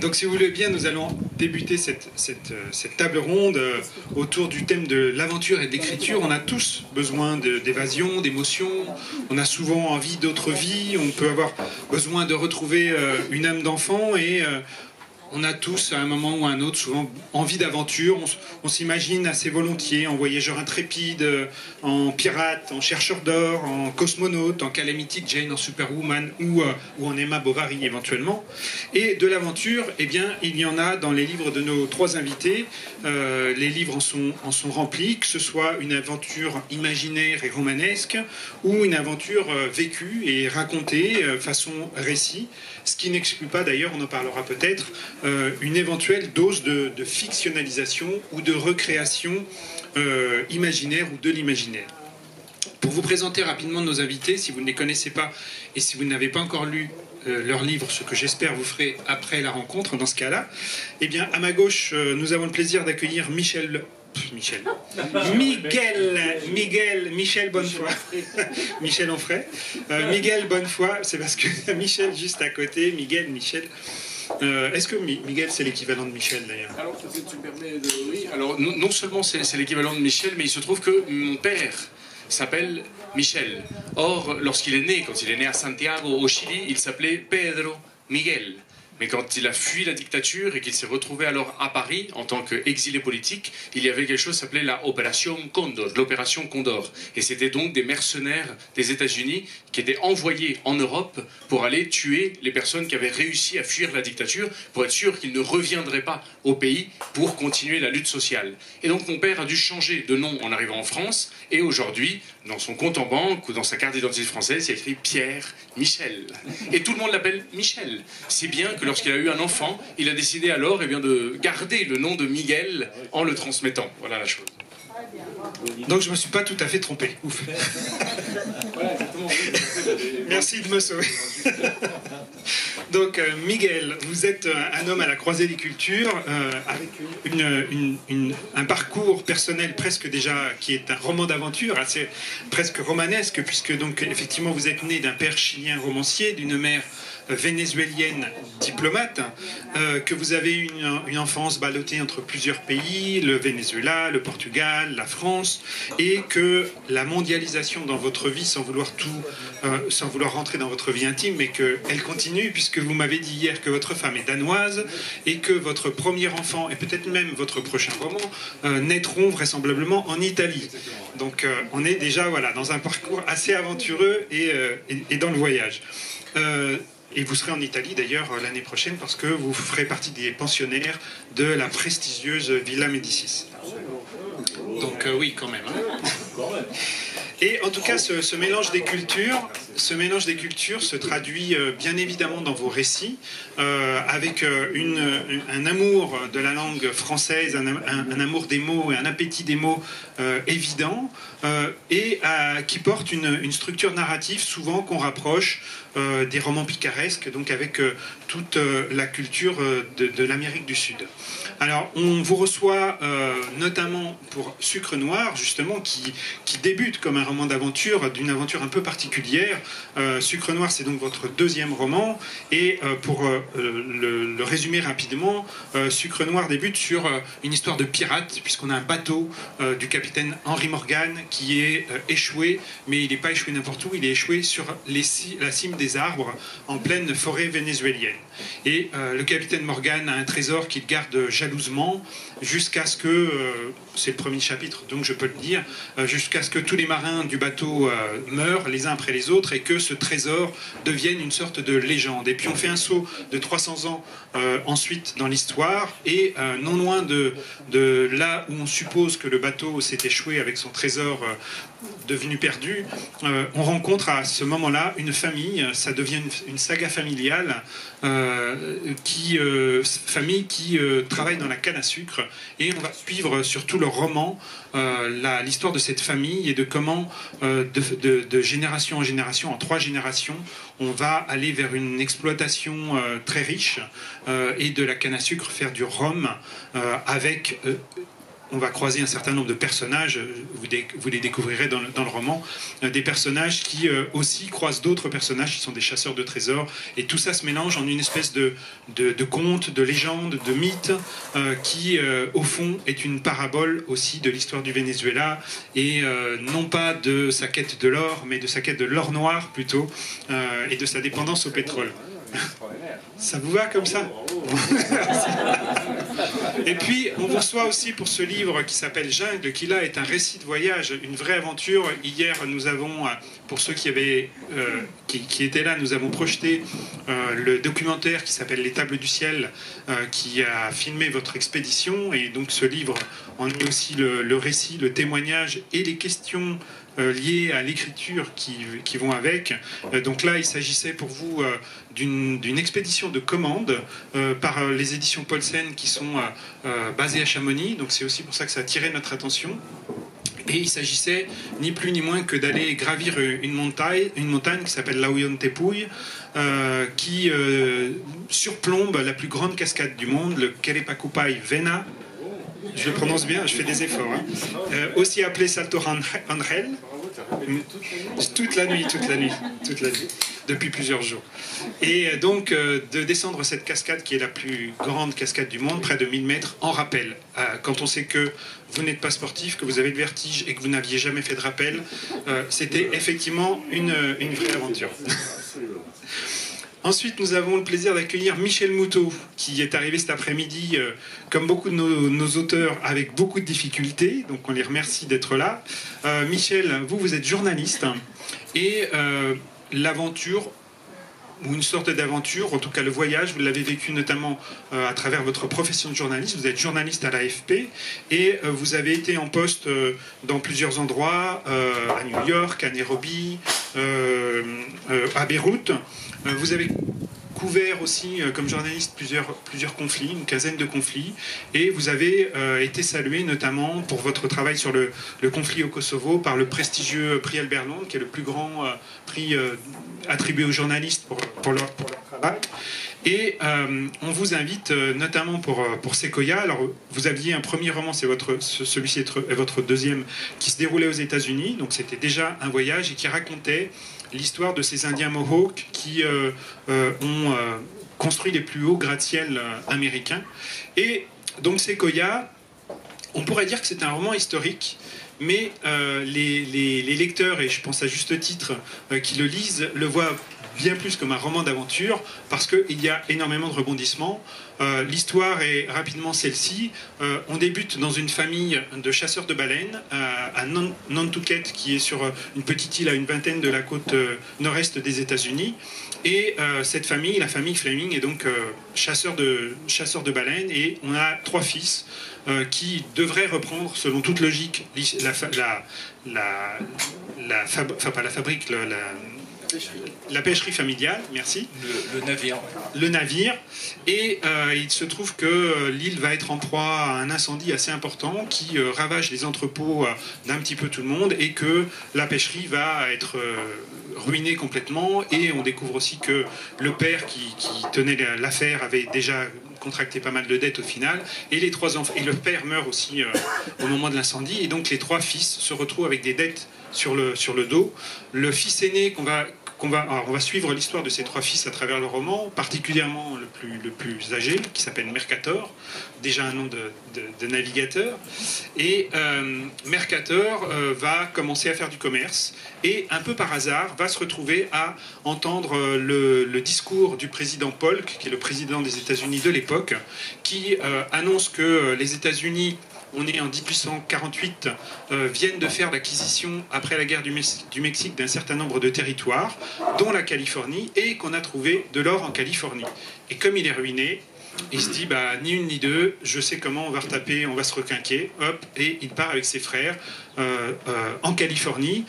Donc si vous voulez bien, nous allons débuter cette table ronde autour du thème de l'aventure et de l'écriture. On a tous besoin d'évasion, d'émotion, on a souvent envie d'autres vies, on peut avoir besoin de retrouver une âme d'enfant et on a tous, à un moment ou à un autre, souvent envie d'aventure. On s'imagine assez volontiers en voyageur intrépide, en pirate, en chercheur d'or, en cosmonaute, en Calamity Jane, en Superwoman ou en Emma Bovary éventuellement. Et de l'aventure, eh bien, il y en a dans les livres de nos trois invités. Les livres en sont remplis, que ce soit une aventure imaginaire et romanesque ou une aventure vécue et racontée façon récit. Ce qui n'exclut pas d'ailleurs, on en parlera peut-être, une éventuelle dose de fictionnalisation ou de recréation imaginaire ou de l'imaginaire. Pour vous présenter rapidement nos invités, si vous ne les connaissez pas et si vous n'avez pas encore lu leur livre, ce que j'espère vous ferez après la rencontre dans ce cas-là, eh bien à ma gauche, nous avons le plaisir d'accueillir Michel Bonnefoy. Michel Onfray. Miguel Bonnefoy, c'est parce que Michel juste à côté, Michel. Est-ce que Miguel c'est l'équivalent de Michel d'ailleurs? Alors peut-être tu me permets de... Oui, alors non seulement c'est l'équivalent de Michel, mais il se trouve que mon père s'appelle Michel. Or, lorsqu'il est né, quand il est né à Santiago, au Chili, il s'appelait Pedro Miguel. Mais quand il a fui la dictature et qu'il s'est retrouvé alors à Paris en tant qu'exilé politique, il y avait quelque chose qui s'appelait la Opération Condor, l'opération Condor. Et c'était donc des mercenaires des États-Unis qui étaient envoyés en Europe pour aller tuer les personnes qui avaient réussi à fuir la dictature pour être sûr qu'ils ne reviendraient pas au pays pour continuer la lutte sociale. Et donc mon père a dû changer de nom en arrivant en France et aujourd'hui, dans son compte en banque ou dans sa carte d'identité française, il y a écrit Pierre Michel. Et tout le monde l'appelle Michel. C'est bien que lorsqu'il a eu un enfant, il a décidé alors de garder le nom de Miguel en le transmettant. Voilà la chose. Donc je ne me suis pas tout à fait trompé. Ouf. Voilà, exactement. Merci de me sauver. Donc Miguel, vous êtes un homme à la croisée des cultures, avec un parcours personnel presque déjà qui est un roman d'aventure, assez presque romanesque, puisque donc effectivement vous êtes né d'un père chilien romancier, d'une mère vénézuélienne diplomate, que vous avez eu une enfance ballottée entre plusieurs pays, le Venezuela, le Portugal, la France, et que la mondialisation dans votre vie, sans vouloir rentrer dans votre vie intime, mais qu'elle continue, puisque vous m'avez dit hier que votre femme est danoise, et que votre premier enfant, et peut-être même votre prochain roman, naîtront vraisemblablement en Italie. Donc on est déjà dans un parcours assez aventureux et dans le voyage. Et vous serez en Italie d'ailleurs l'année prochaine parce que vous ferez partie des pensionnaires de la prestigieuse Villa Médicis. Donc oui, quand même. Hein. Et en tout cas, ce mélange des cultures se traduit bien évidemment dans vos récits, avec un amour de la langue française, un amour des mots et un appétit des mots évident, et qui porte une structure narrative souvent qu'on rapproche des romans picaresques, donc avec toute la culture de l'Amérique du Sud. Alors, on vous reçoit notamment pour Sucre Noir, justement, qui débute comme un roman d'aventure, d'une aventure un peu particulière. Sucre Noir, c'est donc votre deuxième roman, et pour le résumer rapidement, Sucre Noir débute sur une histoire de pirate, puisqu'on a un bateau du capitaine Henry Morgan qui est échoué, mais il n'est pas échoué n'importe où, il est échoué sur la cime des arbres en pleine forêt vénézuélienne. Et le capitaine Morgan a un trésor qu'il garde jalousement jusqu'à ce que, c'est le premier chapitre donc je peux le dire, jusqu'à ce que tous les marins du bateau meurent les uns après les autres et que ce trésor devienne une sorte de légende. Et puis on fait un saut de 300 ans ensuite dans l'histoire et non loin de là où on suppose que le bateau s'est échoué avec son trésor devenus perdus, on rencontre à ce moment-là une famille, ça devient une saga familiale, famille qui travaille dans la canne à sucre, et on va suivre sur tout leur roman l'histoire de cette famille et de comment de génération en génération, en 3 générations, on va aller vers une exploitation très riche et de la canne à sucre faire du rhum avec... on va croiser un certain nombre de personnages, vous les découvrirez dans le roman, des personnages qui aussi croisent d'autres personnages qui sont des chasseurs de trésors, et tout ça se mélange en une espèce de conte, de légende, de mythe, qui au fond est une parabole aussi de l'histoire du Venezuela, et non pas de sa quête de l'or, mais de sa quête de l'or noir plutôt, et de sa dépendance au pétrole. Ça vous va comme ça? Et puis, on vous reçoit aussi pour ce livre qui s'appelle Jungle, qui là est un récit de voyage, une vraie aventure. Hier, nous avons, pour ceux qui étaient là, nous avons projeté le documentaire qui s'appelle Les Tables du Ciel, qui a filmé votre expédition. Et donc, ce livre en est aussi le récit, le témoignage et les questions liées à l'écriture qui vont avec. Donc là, il s'agissait pour vous d'une expédition de commande par les éditions Paulsen qui sont basées à Chamonix. Donc c'est aussi pour ça que ça a attiré notre attention. Et il s'agissait ni plus ni moins que d'aller gravir une montagne qui s'appelle l'Aoyontepuy, qui surplombe la plus grande cascade du monde, le Querepacupay Vena. Je le prononce bien, je fais des efforts. Hein. Aussi appelé Salto Angel. Toute la nuit, depuis plusieurs jours. Et donc, de descendre cette cascade qui est la plus grande cascade du monde, près de 1000 mètres, en rappel. Quand on sait que vous n'êtes pas sportif, que vous avez le vertige et que vous n'aviez jamais fait de rappel, c'était effectivement une vraie aventure. Ensuite, nous avons le plaisir d'accueillir Michel Moutot, qui est arrivé cet après-midi, comme beaucoup de nos auteurs, avec beaucoup de difficultés. Donc, on les remercie d'être là. Michel, vous êtes journaliste. Et l'aventure, ou une sorte d'aventure, en tout cas le voyage, vous l'avez vécu notamment à travers votre profession de journaliste. Vous êtes journaliste à l'AFP et vous avez été en poste dans plusieurs endroits, à New York, à Nairobi, à Beyrouth. Vous avez couvert aussi, comme journaliste, plusieurs conflits, une quinzaine de conflits, et vous avez été salué notamment pour votre travail sur le conflit au Kosovo par le prestigieux prix Albert Londres, qui est le plus grand prix attribué aux journalistes pour leur travail. Et on vous invite notamment pour Sequoia. Alors, vous aviez un premier roman, celui-ci est votre deuxième, qui se déroulait aux États-Unis, donc c'était déjà un voyage et qui racontait l'histoire de ces Indiens Mohawks qui ont construit les plus hauts gratte-ciel américains. Et donc Sequoia, on pourrait dire que c'est un roman historique, mais les lecteurs, et je pense à juste titre, qui le lisent, le voient bien plus comme un roman d'aventure, parce qu'il y a énormément de rebondissements. L'histoire est rapidement celle-ci. On débute dans une famille de chasseurs de baleines à Nantucket, qui est sur une petite île à une vingtaine de la côte nord-est des États-Unis. Et cette famille, la famille Fleming, est donc chasseur de baleines, et on a 3 fils qui devraient reprendre, selon toute logique, la pêcherie familiale, merci. Le navire. Le navire. Et il se trouve que l'île va être en proie à un incendie assez important qui ravage les entrepôts d'un petit peu tout le monde, et que la pêcherie va être ruinée complètement. Et on découvre aussi que le père qui tenait l'affaire avait déjà contracté pas mal de dettes au final, et les 3 enfants, et le père meurt aussi au moment de l'incendie, et donc les 3 fils se retrouvent avec des dettes sur le dos. Le fils aîné on va suivre l'histoire de ces 3 fils à travers le roman, particulièrement le plus âgé, qui s'appelle Mercator, déjà un nom de navigateur. Et Mercator va commencer à faire du commerce, et un peu par hasard va se retrouver à entendre le discours du président Polk, qui est le président des États-Unis de l'époque, qui annonce que les États-Unis, on est en 1848, viennent de faire l'acquisition, après la guerre du Mexique, d'un certain nombre de territoires, dont la Californie, et qu'on a trouvé de l'or en Californie. Et comme il est ruiné, Il se dit, bah, ni une ni deux, je sais comment on va retaper, on va se requinquer, hop, et il part avec ses frères en Californie.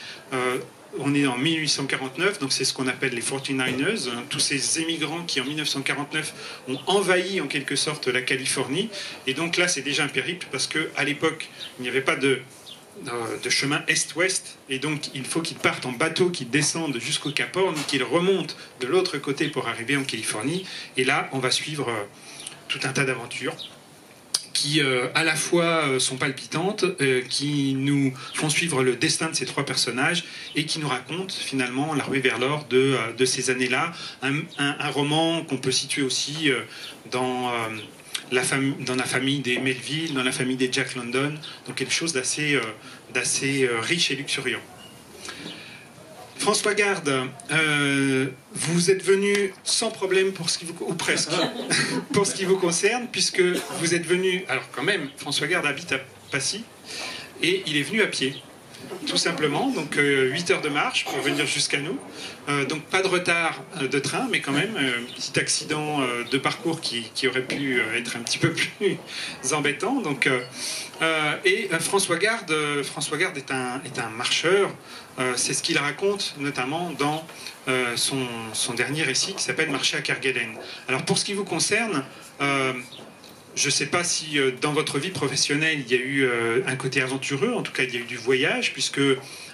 On est en 1849, donc c'est ce qu'on appelle les 49ers, tous ces émigrants qui en 1949 ont envahi en quelque sorte la Californie. Et donc là, c'est déjà un périple parce qu'à l'époque, il n'y avait pas de chemin est-ouest, et donc il faut qu'ils partent en bateau, qu'ils descendent jusqu'au Cap Horn, qu'ils remontent de l'autre côté pour arriver en Californie. Et là, on va suivre tout un tas d'aventures qui à la fois sont palpitantes, qui nous font suivre le destin de ces trois personnages et qui nous racontent finalement la ruée vers l'or de ces années-là. Un roman qu'on peut situer aussi dans la famille des Melville, dans la famille des Jack London, donc quelque chose d'assez riche et luxuriant. François Garde, vous êtes venu sans problème pour ce qui vous, ou presque, pour ce qui vous concerne, puisque vous êtes venu, alors quand même, François Garde habite à Passy, et il est venu à pied, tout simplement, donc 8 heures de marche pour venir jusqu'à nous, donc pas de retard de train, mais quand même, petit accident de parcours qui aurait pu être un petit peu plus embêtant, donc... et François Garde est un marcheur. C'est ce qu'il raconte notamment dans son dernier récit qui s'appelle Marcher à Kerguelen. Alors pour ce qui vous concerne, je ne sais pas si dans votre vie professionnelle il y a eu un côté aventureux, en tout cas il y a eu du voyage, puisque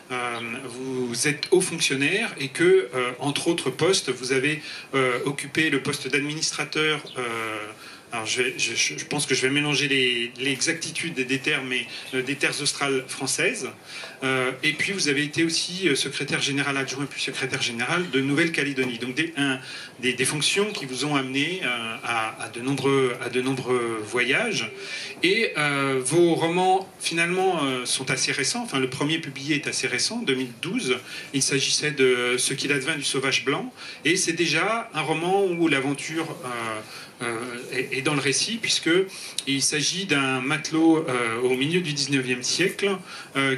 vous êtes haut fonctionnaire et que, entre autres postes, vous avez occupé le poste d'administrateur. Alors je pense que je vais mélanger les exactitudes des termes, mais des terres australes françaises. Et puis vous avez été aussi secrétaire général adjoint puis secrétaire général de Nouvelle-Calédonie. Donc des fonctions qui vous ont amené à de nombreux voyages. Et vos romans finalement sont assez récents. Enfin, le premier publié est assez récent, 2012. Il s'agissait de Ce qu'il advint du sauvage blanc. Et c'est déjà un roman où l'aventure... est dans le récit, puisqu'il s'agit d'un matelot au milieu du 19e siècle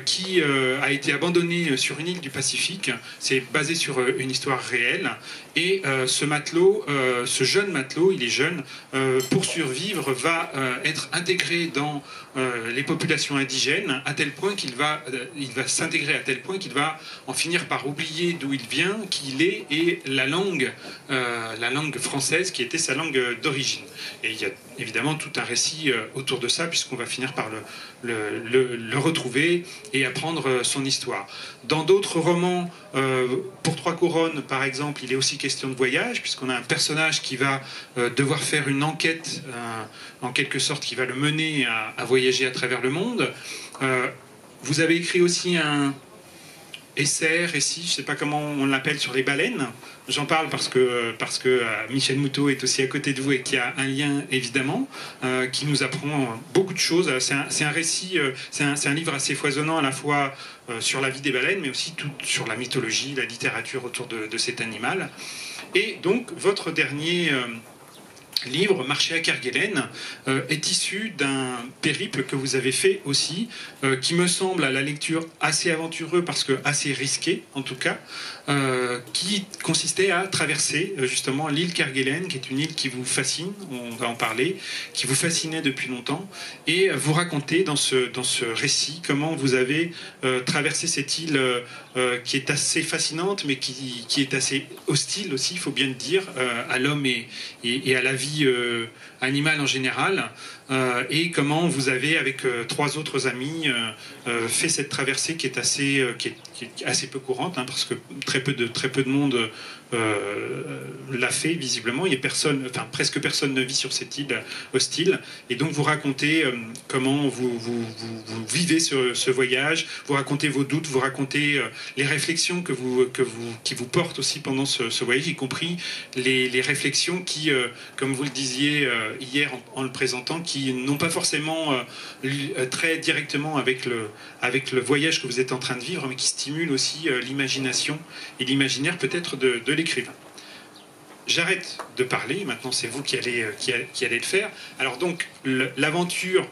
qui a été abandonné sur une île du Pacifique. C'est basé sur une histoire réelle. Et ce matelot, ce jeune matelot, il est jeune, pour survivre, va être intégré dans les populations indigènes, à tel point qu'il va s'intégrer, à tel point qu'il va en finir par oublier d'où il vient, qui il est, et la langue française qui était sa langue d'origine. Et il y a évidemment tout un récit autour de ça, puisqu'on va finir par le retrouver et apprendre son histoire. Dans d'autres romans, pour Trois Couronnes, par exemple, il est aussi question de voyage, puisqu'on a un personnage qui va devoir faire une enquête, en quelque sorte, qui va le mener à voyager à travers le monde. Vous avez écrit aussi un récit, je ne sais pas comment on l'appelle, sur les baleines. J'en parle parce que Michel Moutot est aussi à côté de vous et qui a un lien évidemment, qui nous apprend beaucoup de choses. C'est un récit, c'est un livre assez foisonnant à la fois sur la vie des baleines, mais aussi tout sur la mythologie, la littérature autour de cet animal. Et donc votre dernier livre, Marcher à Kerguelen, est issu d'un périple que vous avez fait aussi, qui me semble à la lecture assez aventureux, parce que assez risqué en tout cas, qui consistait à traverser justement l'île Kerguelen, qui est une île qui vous fascine, on va en parler, qui vous fascinait depuis longtemps, et vous racontez dans ce récit comment vous avez traversé cette île qui est assez fascinante, mais qui est assez hostile aussi, il faut bien le dire, à l'homme et à la vie animale en général, et comment vous avez, avec trois autres amis, fait cette traversée qui est assez peu courante, hein, parce que très peu de monde l'a fait visiblement. Il y a presque personne ne vit sur cette île hostile, et donc vous racontez comment vous vivez ce voyage, vous racontez vos doutes, vous racontez les réflexions qui vous portent aussi pendant ce voyage, y compris les réflexions qui, comme vous le disiez hier en le présentant, qui n'ont pas forcément très directement avec le voyage que vous êtes en train de vivre, mais qui stimulent aussi l'imagination et l'imaginaire peut-être de l'écrivain. J'arrête de parler, maintenant c'est vous qui allez le faire. Alors donc l'aventure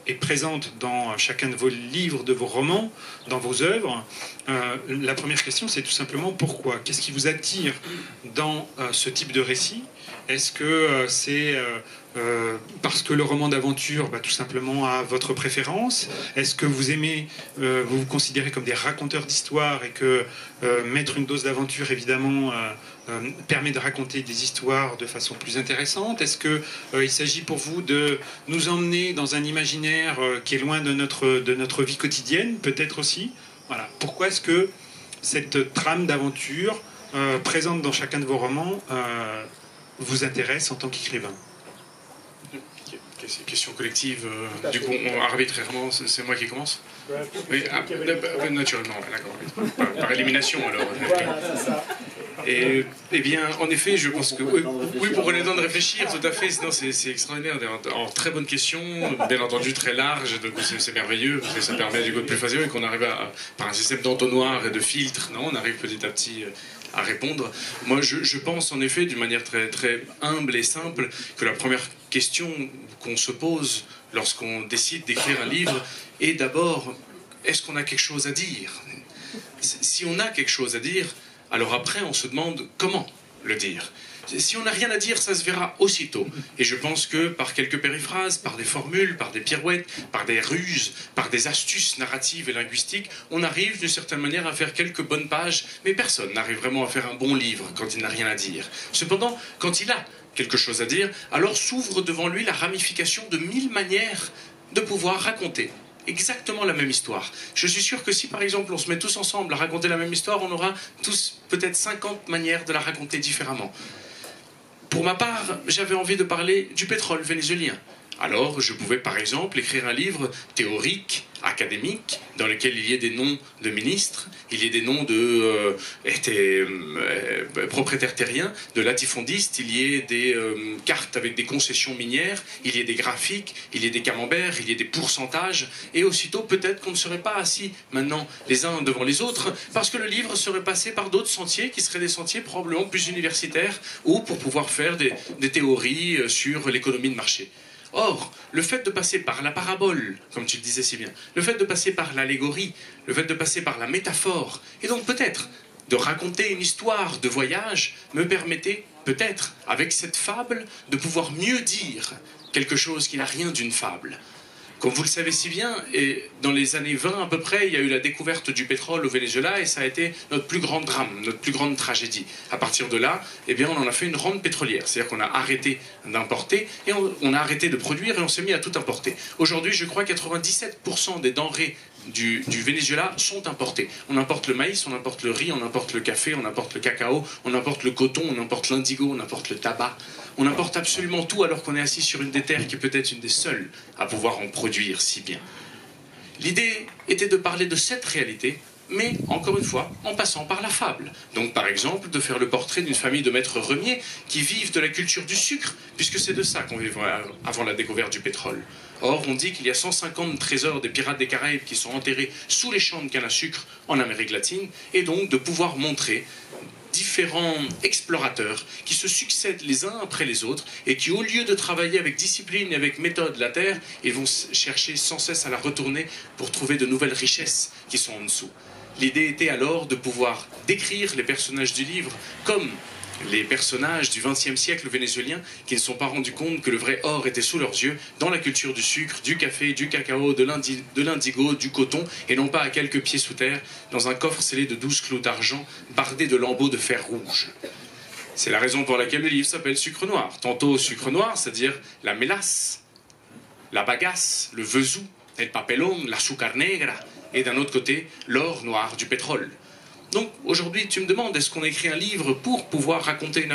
est présente dans chacun de vos livres, de vos romans, dans vos œuvres. La première question, c'est tout simplement pourquoi? Qu'est-ce qui vous attire dans ce type de récit? Est-ce que c'est parce que le roman d'aventure, tout simplement, a votre préférence? Est-ce que vous aimez, vous vous considérez comme des raconteurs d'histoire et que mettre une dose d'aventure, évidemment, permet de raconter des histoires de façon plus intéressante? Est-ce qu'il s'agit pour vous de nous emmener dans un imaginaire qui est loin de notre vie quotidienne, peut-être aussi? Voilà. Pourquoi est-ce que cette trame d'aventure présente dans chacun de vos romans vous intéresse en tant qu'écrivain? Question collective, du coup arbitrairement, c'est moi qui commence? Oui, naturellement, d'accord. Par élimination alors. Et bien, en effet, je pense que oui, pour qu'on ait le temps de réfléchir, tout à fait. Sinon, c'est extraordinaire. Alors, très bonne question, bien entendu très large, donc c'est merveilleux parce que ça permet du coup de plus facile et qu'on arrive par un système d'entonnoir et de filtres, non, on arrive petit à petit à répondre. Moi, je pense en effet, d'une manière très, très humble et simple, que la première question qu'on se pose lorsqu'on décide d'écrire un livre est d'abord, est-ce qu'on a quelque chose à dire? Si on a quelque chose à dire, alors après on se demande comment le dire. Si on n'a rien à dire, ça se verra aussitôt. Et je pense que par quelques périphrases, par des formules, par des pirouettes, par des ruses, par des astuces narratives et linguistiques, on arrive d'une certaine manière à faire quelques bonnes pages, mais personne n'arrive vraiment à faire un bon livre quand il n'a rien à dire. Cependant, quand il a quelque chose à dire, alors s'ouvre devant lui la ramification de 1000 manières de pouvoir raconter exactement la même histoire. Je suis sûr que si par exemple on se met tous ensemble à raconter la même histoire, on aura tous peut-être 50 manières de la raconter différemment. Pour ma part, j'avais envie de parler du pétrole vénézuélien. Alors je pouvais par exemple écrire un livre théorique, académique, dans lequel il y ait des noms de ministres, il y ait des noms de propriétaires terriens, de latifondistes, il y ait des cartes avec des concessions minières, il y ait des graphiques, il y ait des camemberts, il y ait des pourcentages, et aussitôt peut-être qu'on ne serait pas assis maintenant les uns devant les autres, parce que le livre serait passé par d'autres sentiers, qui seraient des sentiers probablement plus universitaires, ou pour pouvoir faire des théories sur l'économie de marché. Or, le fait de passer par la parabole, comme tu le disais si bien, le fait de passer par l'allégorie, le fait de passer par la métaphore, et donc peut-être de raconter une histoire de voyage, me permettait peut-être, avec cette fable, de pouvoir mieux dire quelque chose qui n'a rien d'une fable. Comme vous le savez si bien, et dans les années 20 à peu près, il y a eu la découverte du pétrole au Venezuela et ça a été notre plus grand drame, notre plus grande tragédie. À partir de là, eh bien, on en a fait une rente pétrolière. C'est-à-dire qu'on a arrêté d'importer et on a arrêté de produire et on s'est mis à tout importer. Aujourd'hui, je crois que 97% des denrées du Venezuela sont importées. On importe le maïs, on importe le riz, on importe le café, on importe le cacao, on importe le coton, on importe l'indigo, on importe le tabac. On importe absolument tout alors qu'on est assis sur une des terres qui est peut-être une des seules à pouvoir en produire si bien. L'idée était de parler de cette réalité, mais encore une fois, en passant par la fable. Donc par exemple, de faire le portrait d'une famille de maîtres remiers qui vivent de la culture du sucre, puisque c'est de ça qu'on vivait avant la découverte du pétrole. Or, on dit qu'il y a 150 trésors des pirates des Caraïbes qui sont enterrés sous les champs de canne à sucre en Amérique latine, et donc de pouvoir montrer différents explorateurs qui se succèdent les uns après les autres et qui, au lieu de travailler avec discipline et avec méthode la terre, ils vont chercher sans cesse à la retourner pour trouver de nouvelles richesses qui sont en dessous. L'idée était alors de pouvoir décrire les personnages du livre comme les personnages du XXe siècle vénézuélien qui ne se sont pas rendus compte que le vrai or était sous leurs yeux dans la culture du sucre, du café, du cacao, de l'indigo, du coton et non pas à quelques pieds sous terre dans un coffre scellé de 12 clous d'argent bardé de lambeaux de fer rouge. C'est la raison pour laquelle le livre s'appelle Sucre Noir. Tantôt sucre noir, c'est-à-dire la mélasse, la bagasse, le vesou, el papelón, la l'azúcar negra et d'un autre côté l'or noir du pétrole. Donc aujourd'hui, tu me demandes, est-ce qu'on écrit un livre pour pouvoir raconter une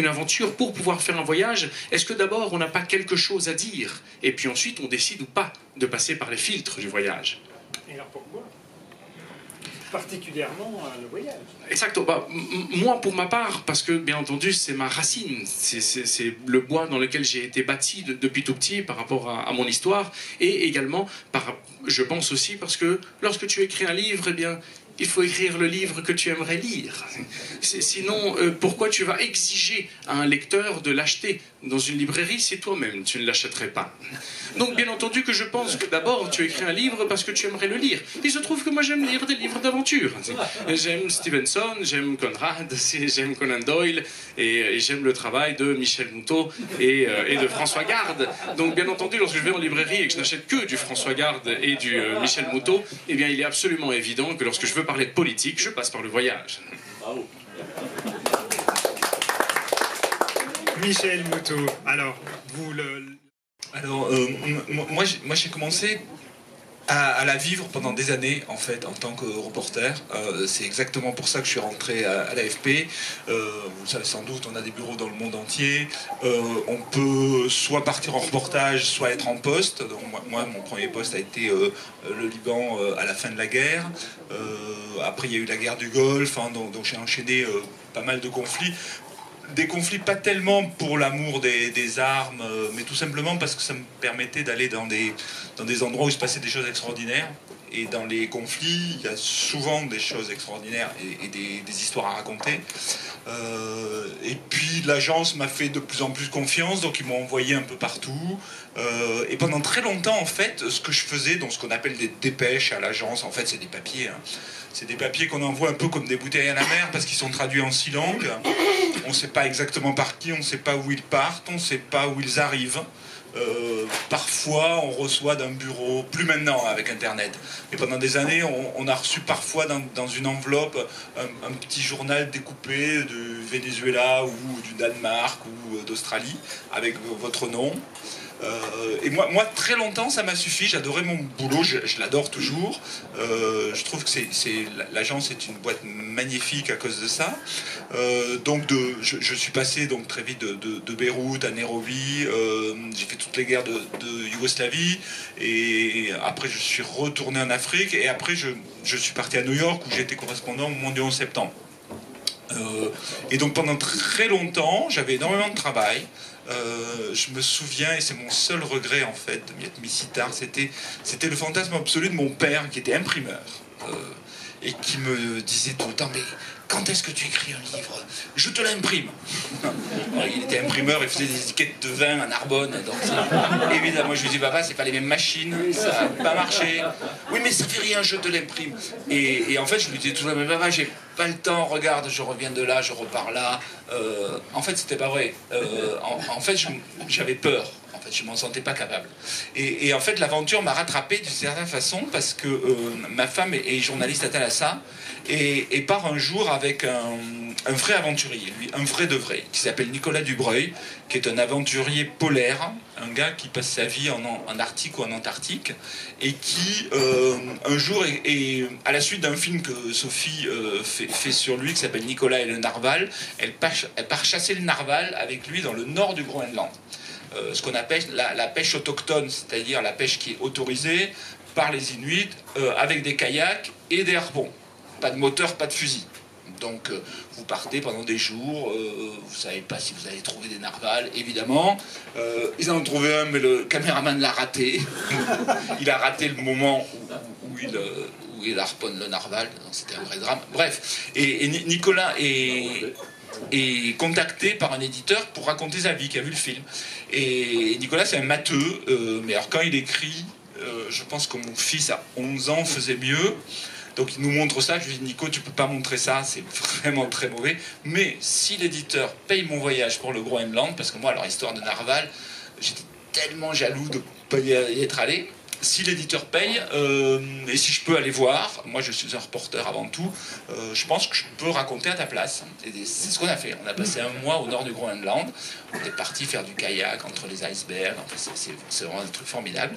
aventure, pour pouvoir faire un voyage? Est-ce que d'abord, on n'a pas quelque chose à dire? Et puis ensuite, on décide ou pas de passer par les filtres du voyage. Et alors pourquoi? Particulièrement le voyage. Exactement. Moi, pour ma part, parce que, bien entendu, c'est ma racine. C'est le bois dans lequel j'ai été bâti depuis tout petit par rapport à mon histoire. Et également, je pense aussi, parce que lorsque tu écris un livre, eh bien, il faut écrire le livre que tu aimerais lire. Sinon, pourquoi tu vas exiger à un lecteur de l'acheter dans une librairie si toi-même tu ne l'achèterais pas. Donc bien entendu que je pense que d'abord tu écris un livre parce que tu aimerais le lire. Il se trouve que moi j'aime lire des livres d'aventure. J'aime Stevenson, j'aime Conrad, j'aime Conan Doyle et j'aime le travail de Michel Moutot et de François Garde. Donc bien entendu lorsque je vais en librairie et que je n'achète que du François Garde et du Michel Moutot, eh bien il est absolument évident que lorsque je veux parler de politique, je passe par le voyage. Bravo. Michel Moutot, alors, vous Alors, moi j'ai commencé à la vivre pendant des années, en fait, en tant que reporter. C'est exactement pour ça que je suis rentré à l'AFP. Vous le savez sans doute, on a des bureaux dans le monde entier. On peut soit partir en reportage, soit être en poste. Donc, moi mon premier poste a été le Liban à la fin de la guerre. Après, il y a eu la guerre du Golfe, hein, donc j'ai enchaîné pas mal de conflits. Des conflits pas tellement pour l'amour des armes, mais tout simplement parce que ça me permettait d'aller dans des endroits où il se passait des choses extraordinaires. Et dans les conflits, il y a souvent des choses extraordinaires et des histoires à raconter. Et puis l'agence m'a fait de plus en plus confiance, donc ils m'ont envoyé un peu partout. Et pendant très longtemps, en fait, ce que je faisais, donc ce qu'on appelle des dépêches à l'agence, en fait c'est des papiers. Hein. C'est des papiers qu'on envoie un peu comme des bouteilles à la mer parce qu'ils sont traduits en 6 langues. On ne sait pas exactement par qui, on ne sait pas où ils partent, on ne sait pas où ils arrivent. Parfois, on reçoit d'un bureau, plus maintenant avec Internet, mais pendant des années, on a reçu parfois dans une enveloppe un petit journal découpé du Venezuela ou du Danemark ou d'Australie avec votre nom. Et moi, très longtemps, ça m'a suffi. J'adorais mon boulot, je l'adore toujours. Je trouve que l'agence est une boîte magnifique à cause de ça. Donc, je suis passé donc très vite de Beyrouth à Nairobi. J'ai fait toutes les guerres de Yougoslavie. Et après, je suis retourné en Afrique. Et après, je suis parti à New York où j'ai été correspondant au moment du 11 septembre. Et donc, pendant très longtemps, j'avais énormément de travail. Je me souviens, et c'est mon seul regret en fait de m'y être mis si tard, c'était le fantasme absolu de mon père qui était imprimeur et qui me disait tout le temps: mais quand est-ce que tu écris un livre? Je te l'imprime. Il était imprimeur, il faisait des étiquettes de vin à Narbonne. Donc évidemment, je lui dis: papa, c'est pas les mêmes machines, ça n'a pas marché. Oui, mais ça fait rien, je te l'imprime. Et en fait, je lui disais tout le temps: mais papa, j'ai pas le temps, regarde, je reviens de là, je repars là. En fait, c'était pas vrai. En fait, j'avais peur. En fait, je m'en sentais pas capable. Et en fait, l'aventure m'a rattrapé d'une certaine façon parce que ma femme est journaliste à Thalassa et part un jour avec un vrai aventurier, lui, un vrai de vrai, qui s'appelle Nicolas Dubreuil, qui est un aventurier polaire, un gars qui passe sa vie en Arctique ou en Antarctique, et qui, un jour, et à la suite d'un film que Sophie fait sur lui, qui s'appelle Nicolas et le Narval, elle part chasser le Narval avec lui dans le nord du Groenland. Ce qu'on appelle la pêche autochtone, c'est-à-dire la pêche qui est autorisée par les Inuits, avec des kayaks et des harpons. Pas de moteur, pas de fusil. Donc vous partez pendant des jours, vous ne savez pas si vous allez trouver des narvals, évidemment. Ils en ont trouvé un, mais le caméraman l'a raté. Il a raté le moment où il harponne le narval, c'était un vrai drame. Bref, et Nicolas est contacté par un éditeur pour raconter sa vie, qui a vu le film. Et Nicolas, c'est un matheux, mais alors quand il écrit, je pense que mon fils à 11 ans faisait mieux. Donc il nous montre ça, je lui dis: Nico, tu peux pas montrer ça, c'est vraiment très mauvais. Mais si l'éditeur paye mon voyage pour le Groenland, parce que moi, alors, histoire de narval, j'étais tellement jaloux de ne pas y être allé. Si l'éditeur paye, et si je peux aller voir, moi je suis un reporter avant tout, je pense que je peux raconter à ta place. C'est ce qu'on a fait. On a passé un mois au nord du Groenland. On est parti faire du kayak entre les icebergs. Enfin, c'est vraiment un truc formidable.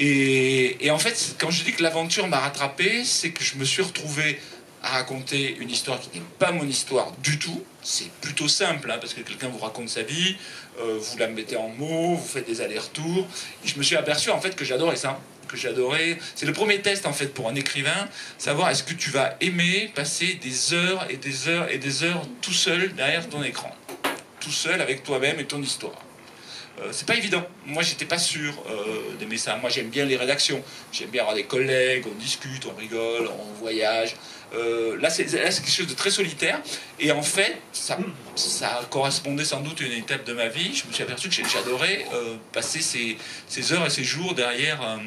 Et en fait, quand je dis que l'aventure m'a rattrapé, c'est que je me suis retrouvé à raconter une histoire qui n'est pas mon histoire du tout. C'est plutôt simple, hein, parce que quelqu'un vous raconte sa vie, vous la mettez en mots, vous faites des allers-retours. Et je me suis aperçu en fait que j'adorais ça. Que j'adorais. C'est le premier test en fait pour un écrivain, savoir est-ce que tu vas aimer passer des heures et des heures et des heures tout seul derrière ton écran, tout seul avec toi-même et ton histoire. c'est pas évident. Moi, j'étais pas sûr d'aimer ça. Moi, j'aime bien les rédactions. J'aime bien avoir des collègues, on discute, on rigole, on voyage. Là, c'est quelque chose de très solitaire. Et en fait, ça correspondait sans doute à une étape de ma vie. Je me suis aperçu que j'adorais passer ces heures et ces jours derrière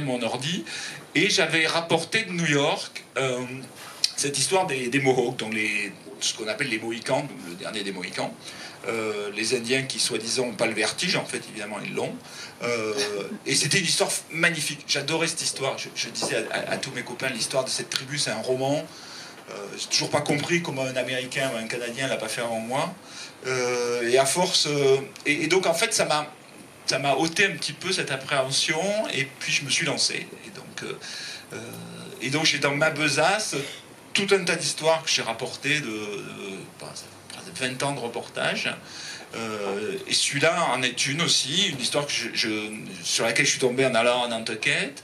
mon ordi. Et j'avais rapporté de New York cette histoire des Mohawks, donc ce qu'on appelle les Mohicans, le dernier des Mohicans. Les Indiens qui soi-disant n'ont pas le vertige, en fait évidemment ils l'ont. Et c'était une histoire magnifique. J'adorais cette histoire. Je disais à tous mes copains, l'histoire de cette tribu c'est un roman. J'ai toujours pas compris comment un Américain ou un Canadien l'a pas fait avant moi. Et à force, et donc en fait ça m'a ôté un petit peu cette appréhension. Et puis je me suis lancé. Et donc j'ai dans ma besace tout un tas d'histoires que j'ai rapportées de 20 ans de reportage. Et celui-là en est une aussi, une histoire sur laquelle je suis tombé en allant en Nantucket.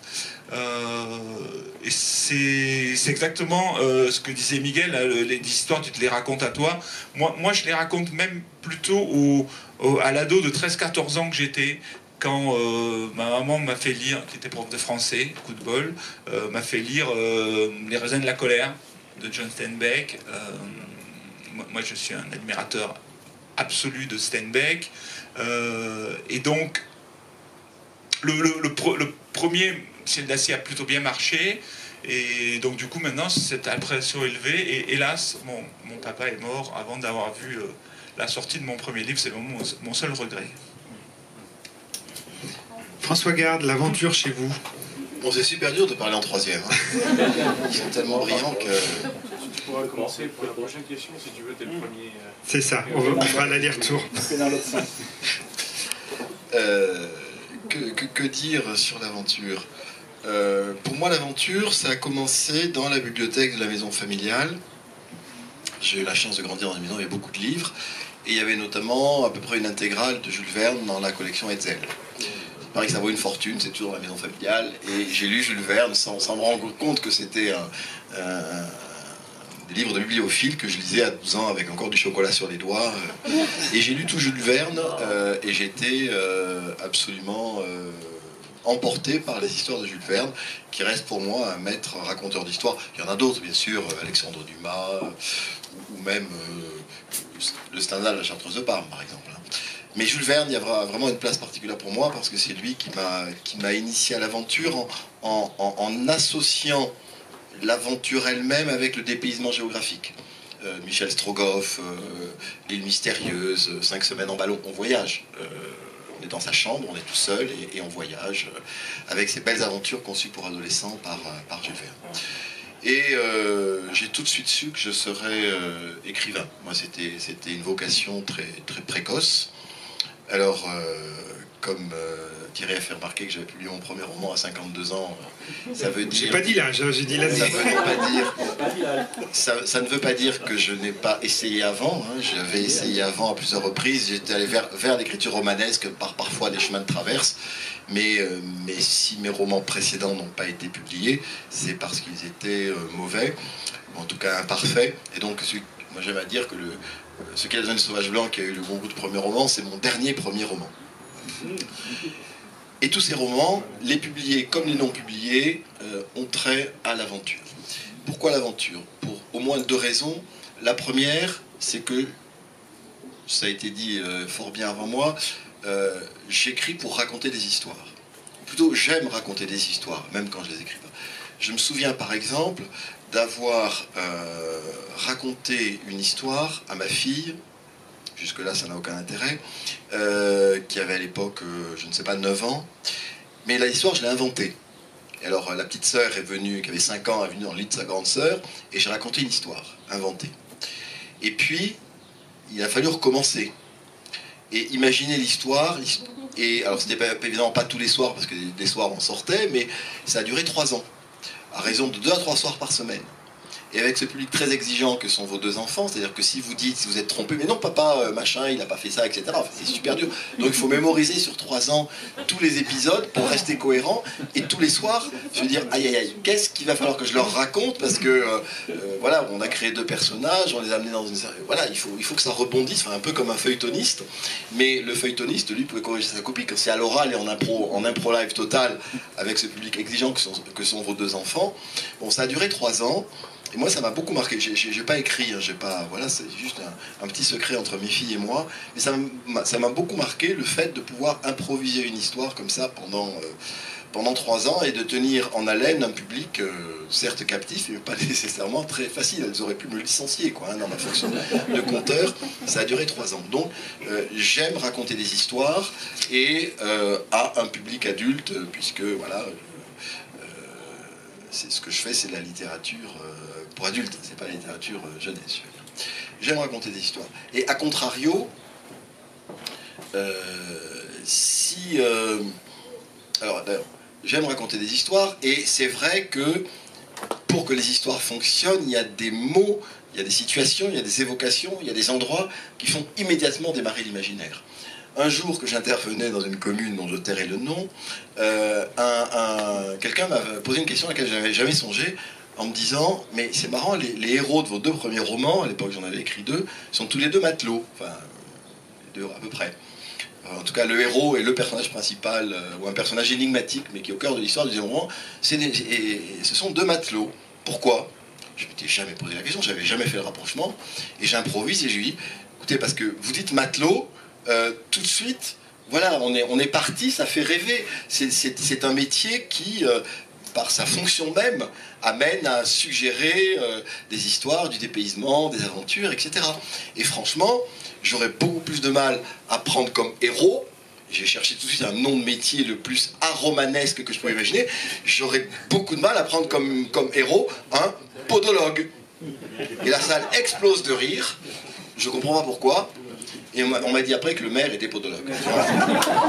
Et c'est exactement ce que disait Miguel, les histoires tu te les racontes à toi. Moi je les raconte même plutôt à l'ado de 13-14 ans que j'étais, quand ma maman m'a fait lire, qui était prof de français, coup de bol, m'a fait lire Les raisins de la colère de John Steinbeck. Moi je suis un admirateur absolu de Steinbeck. Et donc le premier Ciel d'acier a plutôt bien marché. Et donc du coup maintenant cette impression élevée. Et hélas mon papa est mort avant d'avoir vu la sortie de mon premier livre. C'est vraiment mon seul regret. François Garde, l'aventure chez vous. Bon, c'est super dur de parler en troisième. Hein. Ils sont tellement brillants que... Tu pourras commencer pour la prochaine question si tu veux, t'es le premier. C'est ça, on fera l'aller-retour. Que dire sur l'aventure? Pour moi, l'aventure, ça a commencé dans la bibliothèque de la maison familiale. J'ai eu la chance de grandir dans une maison où il y avait beaucoup de livres. Et il y avait notamment à peu près une intégrale de Jules Verne dans la collection Hetzel. Il paraît que ça vaut une fortune, c'est toujours dans la maison familiale. Et j'ai lu Jules Verne sans me rendre compte que c'était des livres de bibliophile que je lisais à 12 ans avec encore du chocolat sur les doigts. Et j'ai lu tout Jules Verne et j'étais absolument emporté par les histoires de Jules Verne, qui reste pour moi un maître raconteur d'histoire. Il y en a d'autres, bien sûr, Alexandre Dumas, ou même le Stendhal, la Chartreuse de Parme, par exemple. Mais Jules Verne, il y a vraiment une place particulière pour moi, parce que c'est lui qui m'a initié à l'aventure en associant l'aventure elle-même avec le dépaysement géographique. Michel Strogoff, L'île mystérieuse, 5 semaines en ballon, on voyage. On est dans sa chambre, on est tout seul et on voyage avec ces belles aventures conçues pour adolescents par Jules Verne. Et j'ai tout de suite su que je serais écrivain. Moi, c'était une vocation très, très précoce. Alors, comme Thierry a fait remarquer que j'avais publié mon premier roman à 52 ans, ça veut dire... J'ai pas dit l'âge, j'ai dit l'année. Ça ne veut pas dire que je n'ai pas essayé avant. Hein. J'avais essayé avant à plusieurs reprises. J'étais allé vers l'écriture romanesque par parfois des chemins de traverse. Mais si mes romans précédents n'ont pas été publiés, c'est parce qu'ils étaient mauvais, en tout cas imparfaits. Et donc, moi j'aime à dire que Ce qu'est la zone sauvage blanc, qui a eu le bon goût de premier roman, c'est mon dernier premier roman. Et tous ces romans, les publiés comme les non publiés, ont trait à l'aventure. Pourquoi l'aventure? Pour au moins 2 raisons. La première, c'est que, ça a été dit fort bien avant moi, j'écris pour raconter des histoires. Plutôt, j'aime raconter des histoires, même quand je les écris pas. Je me souviens par exemple d'avoir raconté une histoire à ma fille, jusque-là ça n'a aucun intérêt, qui avait à l'époque, je ne sais pas, 9 ans, mais l'histoire je l'ai inventée. Et alors la petite sœur est venue, qui avait 5 ans, est venue dans le lit de sa grande sœur, et j'ai raconté une histoire, inventée. Et puis, il a fallu recommencer. Et imaginer l'histoire, et alors c'était évidemment pas tous les soirs, parce que des soirs on sortait, mais ça a duré 3 ans, à raison de 2 à 3 soirs par semaine. et avec ce public très exigeant que sont vos deux enfants, c'est-à-dire que si vous dites, si vous êtes trompé, mais non papa, machin, il n'a pas fait ça, etc., enfin, c'est super dur. Donc il faut mémoriser sur 3 ans tous les épisodes pour rester cohérent, et tous les soirs se dire, aïe aïe aïe, qu'est-ce qu'il va falloir que je leur raconte, parce que voilà, on a créé 2 personnages, on les a amenés dans une... Voilà, il faut que ça rebondisse, enfin, un peu comme un feuilletoniste, mais le feuilletoniste, lui, pouvait corriger sa copie quand c'est à l'oral et en impro live total, avec ce public exigeant que sont vos 2 enfants. Bon, ça a duré 3 ans. Et moi, ça m'a beaucoup marqué. J'ai pas écrit, hein, voilà, c'est juste un petit secret entre mes filles et moi. Mais ça m'a beaucoup marqué le fait de pouvoir improviser une histoire comme ça pendant 3 ans et de tenir en haleine un public, certes captif, mais pas nécessairement très facile. Elles auraient pu me licencier, quoi, hein, dans ma fonction de conteur. Ça a duré 3 ans. Donc, j'aime raconter des histoires et à un public adulte, puisque voilà. C'est ce que je fais, c'est de la littérature pour adultes, c'est pas la littérature jeunesse. J'aime raconter des histoires. Et à contrario, alors d'ailleurs, j'aime raconter des histoires, et c'est vrai que pour que les histoires fonctionnent, il y a des mots, il y a des situations, il y a des évocations, il y a des endroits qui font immédiatement démarrer l'imaginaire. Un jour que j'intervenais dans une commune dont je tairai le nom, quelqu'un m'a posé une question à laquelle je n'avais jamais songé, en me disant, mais c'est marrant, les héros de vos 2 premiers romans, à l'époque j'en avais écrit 2, sont tous les 2 matelots, enfin, les 2 à peu près. En tout cas, le héros et le personnage principal, ou un personnage énigmatique, mais qui est au cœur de l'histoire du 2e roman, ce sont 2 matelots. Pourquoi? Je ne m'étais jamais posé la question, je n'avais jamais fait le rapprochement, et j'improvise et je lui dis, écoutez, parce que vous dites matelot, tout de suite, voilà, on est parti, ça fait rêver. C'est un métier qui, par sa fonction même, amène à suggérer des histoires, du dépaysement, des aventures, etc. Et franchement, j'aurais beaucoup plus de mal à prendre comme héros. J'ai cherché tout de suite un nom de métier le plus aromanesque que je pouvais imaginer. J'aurais beaucoup de mal à prendre comme héros un podologue. Et la salle explose de rire. Je comprends pas pourquoi. Et on m'a dit après que le maire était podologue.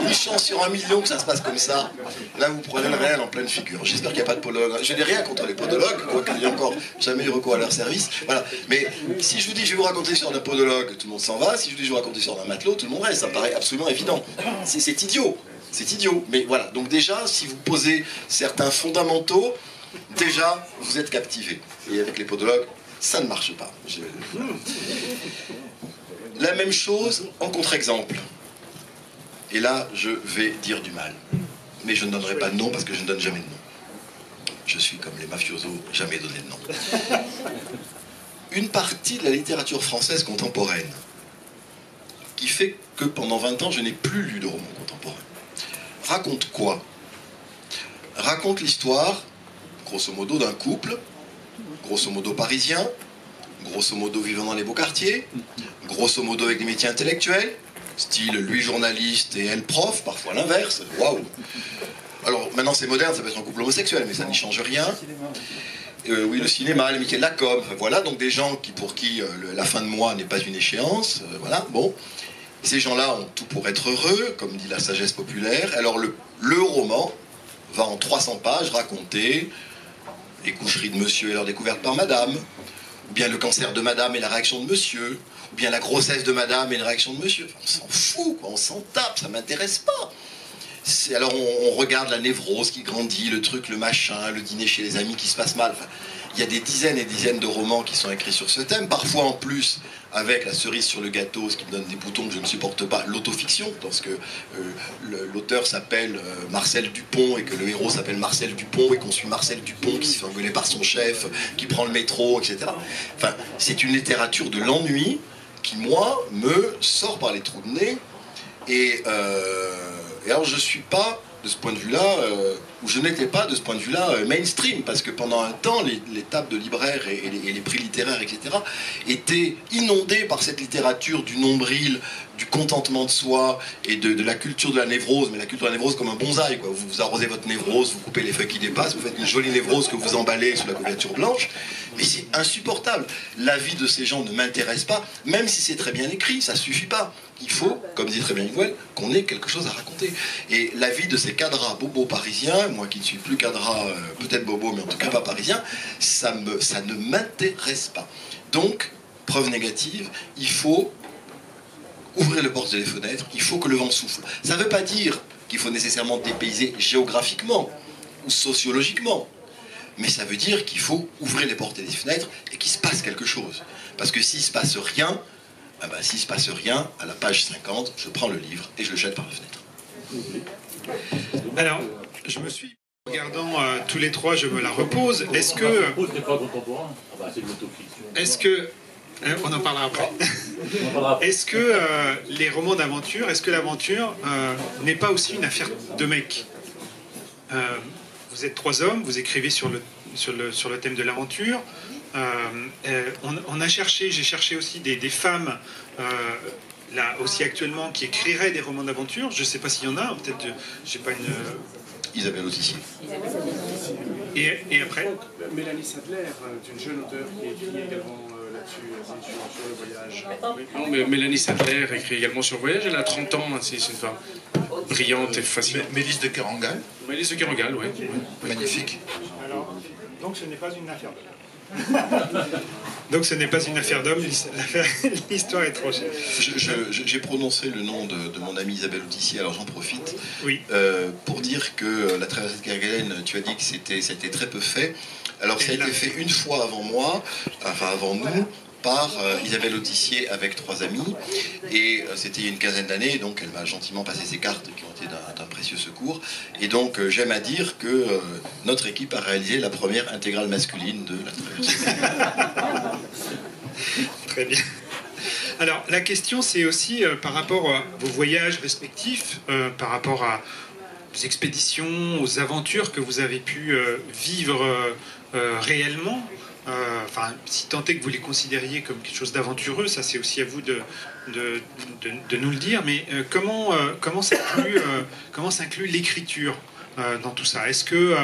Une chance sur 1 million que ça se passe comme ça. Là, vous prenez le réel en pleine figure. J'espère qu'il n'y a pas de podologue. Je n'ai rien contre les podologues, quoiqu'il n'y ait encore jamais eu recours à leur service. Voilà. Mais si je vous dis, je vais vous raconter l'histoire d'un podologue, tout le monde s'en va. Si je vous dis, je vais vous raconter l'histoire d'un matelot, tout le monde reste. Ça me paraît absolument évident. C'est idiot. C'est idiot. Mais voilà. Donc déjà, si vous posez certains fondamentaux, déjà, vous êtes captivé. Et avec les podologues, ça ne marche pas. La même chose en contre-exemple. Et là, je vais dire du mal. Mais je ne donnerai pas de nom parce que je ne donne jamais de nom. Je suis comme les mafiosos, jamais donné de nom. Une partie de la littérature française contemporaine qui fait que pendant 20 ans, je n'ai plus lu de romans contemporains. Raconte quoi? Raconte l'histoire, grosso modo, d'un couple, grosso modo parisien, grosso modo vivant dans les beaux quartiers, grosso modo avec des métiers intellectuels, style lui journaliste et elle prof, parfois l'inverse, waouh. Alors maintenant c'est moderne, ça peut être un couple homosexuel, mais ça n'y change rien. Oui, le cinéma, les métiers de la com, voilà, donc des gens pour qui la fin de mois n'est pas une échéance, voilà, bon. Ces gens-là ont tout pour être heureux, comme dit la sagesse populaire. Alors le roman va en 300 pages raconter les coucheries de monsieur et leur découverte par madame, ou bien le cancer de madame et la réaction de monsieur, ou bien la grossesse de madame et la réaction de monsieur. On s'en fout, quoi, on s'en tape, ça m'intéresse pas. Alors on regarde la névrose qui grandit, le truc, le machin, le dîner chez les amis qui se passe mal. Enfin, il y a des dizaines et dizaines de romans qui sont écrits sur ce thème, parfois en plus avec la cerise sur le gâteau, ce qui me donne des boutons que je ne supporte pas, l'autofiction, parce que l'auteur s'appelle Marcel Dupont et que le héros s'appelle Marcel Dupont et qu'on suit Marcel Dupont qui se fait engueuler par son chef, qui prend le métro, etc. Enfin, c'est une littérature de l'ennui qui, moi, me sort par les trous de nez. Et alors je ne suis pas, de ce point de vue-là, ou je n'étais pas, de ce point de vue-là, mainstream, parce que pendant un temps, les tables de libraires et les prix littéraires, etc., étaient inondés par cette littérature du nombril, du contentement de soi et de la culture de la névrose, mais la culture de la névrose comme un bonsaï, quoi. Vous arrosez votre névrose, vous coupez les feuilles qui dépassent, vous faites une jolie névrose que vous emballez sous la couverture blanche, mais c'est insupportable. La vie de ces gens ne m'intéresse pas, même si c'est très bien écrit, ça suffit pas. Il faut, comme dit très bien Miguel, qu'on ait quelque chose à raconter. Et la vie de ces cadres bobos parisiens moi qui ne suis plus cadra, peut-être bobo, mais en tout cas pas parisien, ça ne m'intéresse pas. Donc, preuve négative, il faut ouvrir les portes et les fenêtres, il faut que le vent souffle. Ça ne veut pas dire qu'il faut nécessairement dépayser géographiquement ou sociologiquement, mais ça veut dire qu'il faut ouvrir les portes et les fenêtres et qu'il se passe quelque chose. Parce que s'il ne se passe rien, s'il se passe rien, à la page 50, je prends le livre et je le jette par la fenêtre. Alors, je me suis... En regardant tous les trois, je me la repose. Est-ce que... On en parlera après. Est-ce que les romans d'aventure, est-ce que l'aventure n'est pas aussi une affaire de mecs? Vous êtes 3 hommes, vous écrivez sur le thème de l'aventure. J'ai cherché aussi des femmes, là aussi actuellement, qui écriraient des romans d'aventure. Je ne sais pas s'il y en a, peut-être, j'ai pas une... Isabelle Autissier. Et après Mélanie Sadler, une jeune auteure qui écrit également là-dessus, sur le voyage. Oui. Non, mais Mélanie Sadler écrit également sur le voyage. Elle a 30 ans, c'est une femme brillante et fascinante. Mélisse de Kerangal. Mélisse de Kerangal, oui. Magnifique. Alors, donc ce n'est pas une affaire d'homme. Donc ce n'est pas une affaire d'homme, l'histoire est trop chère. J'ai prononcé le nom de mon amie Isabelle Autissier, alors j'en profite. Oui. Pour dire que la traversée de Kerguelen, tu as dit que c'était très peu fait. Alors ça a été fait une fois avant moi, enfin avant nous, par Isabelle Autissier avec 3 amis, et c'était il y a une quinzaine d'années, donc elle m'a gentiment passé ses cartes qui ont été d'un précieux secours, et donc j'aime à dire que notre équipe a réalisé la première intégrale masculine de la traversée. Très bien. Alors la question c'est aussi par rapport à vos voyages respectifs, par rapport aux expéditions, aux aventures que vous avez pu vivre réellement. Enfin, si tant est que vous les considériez comme quelque chose d'aventureux, ça c'est aussi à vous de nous le dire, mais comment s'inclut l'écriture dans tout ça? Est-ce que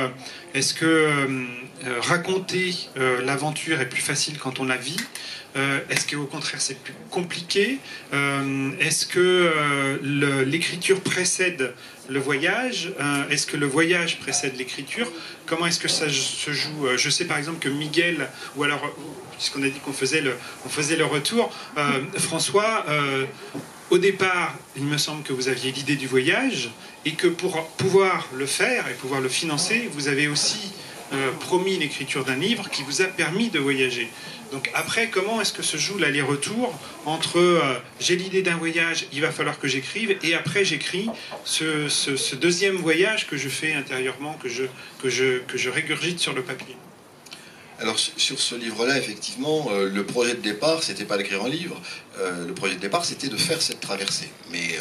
raconter l'aventure est plus facile quand on la vit? Est-ce qu'au contraire c'est plus compliqué? Est-ce que l'écriture précède le voyage? Est-ce que le voyage précède l'écriture? Comment est-ce que ça se joue? Je sais par exemple que Miguel, ou alors, puisqu'on a dit qu'on faisait le retour, François, au départ, il me semble que vous aviez l'idée du voyage, et que pour pouvoir le faire et pouvoir le financer, vous avez aussi promis l'écriture d'un livre qui vous a permis de voyager. Donc après, comment est-ce que se joue l'aller-retour entre j'ai l'idée d'un voyage, il va falloir que j'écrive, et après j'écris ce deuxième voyage que je fais intérieurement, que je régurgite sur le papier? Alors sur ce livre-là, effectivement, le projet de départ, c'était pas d'écrire un livre. Le projet de départ, c'était de faire cette traversée. Mais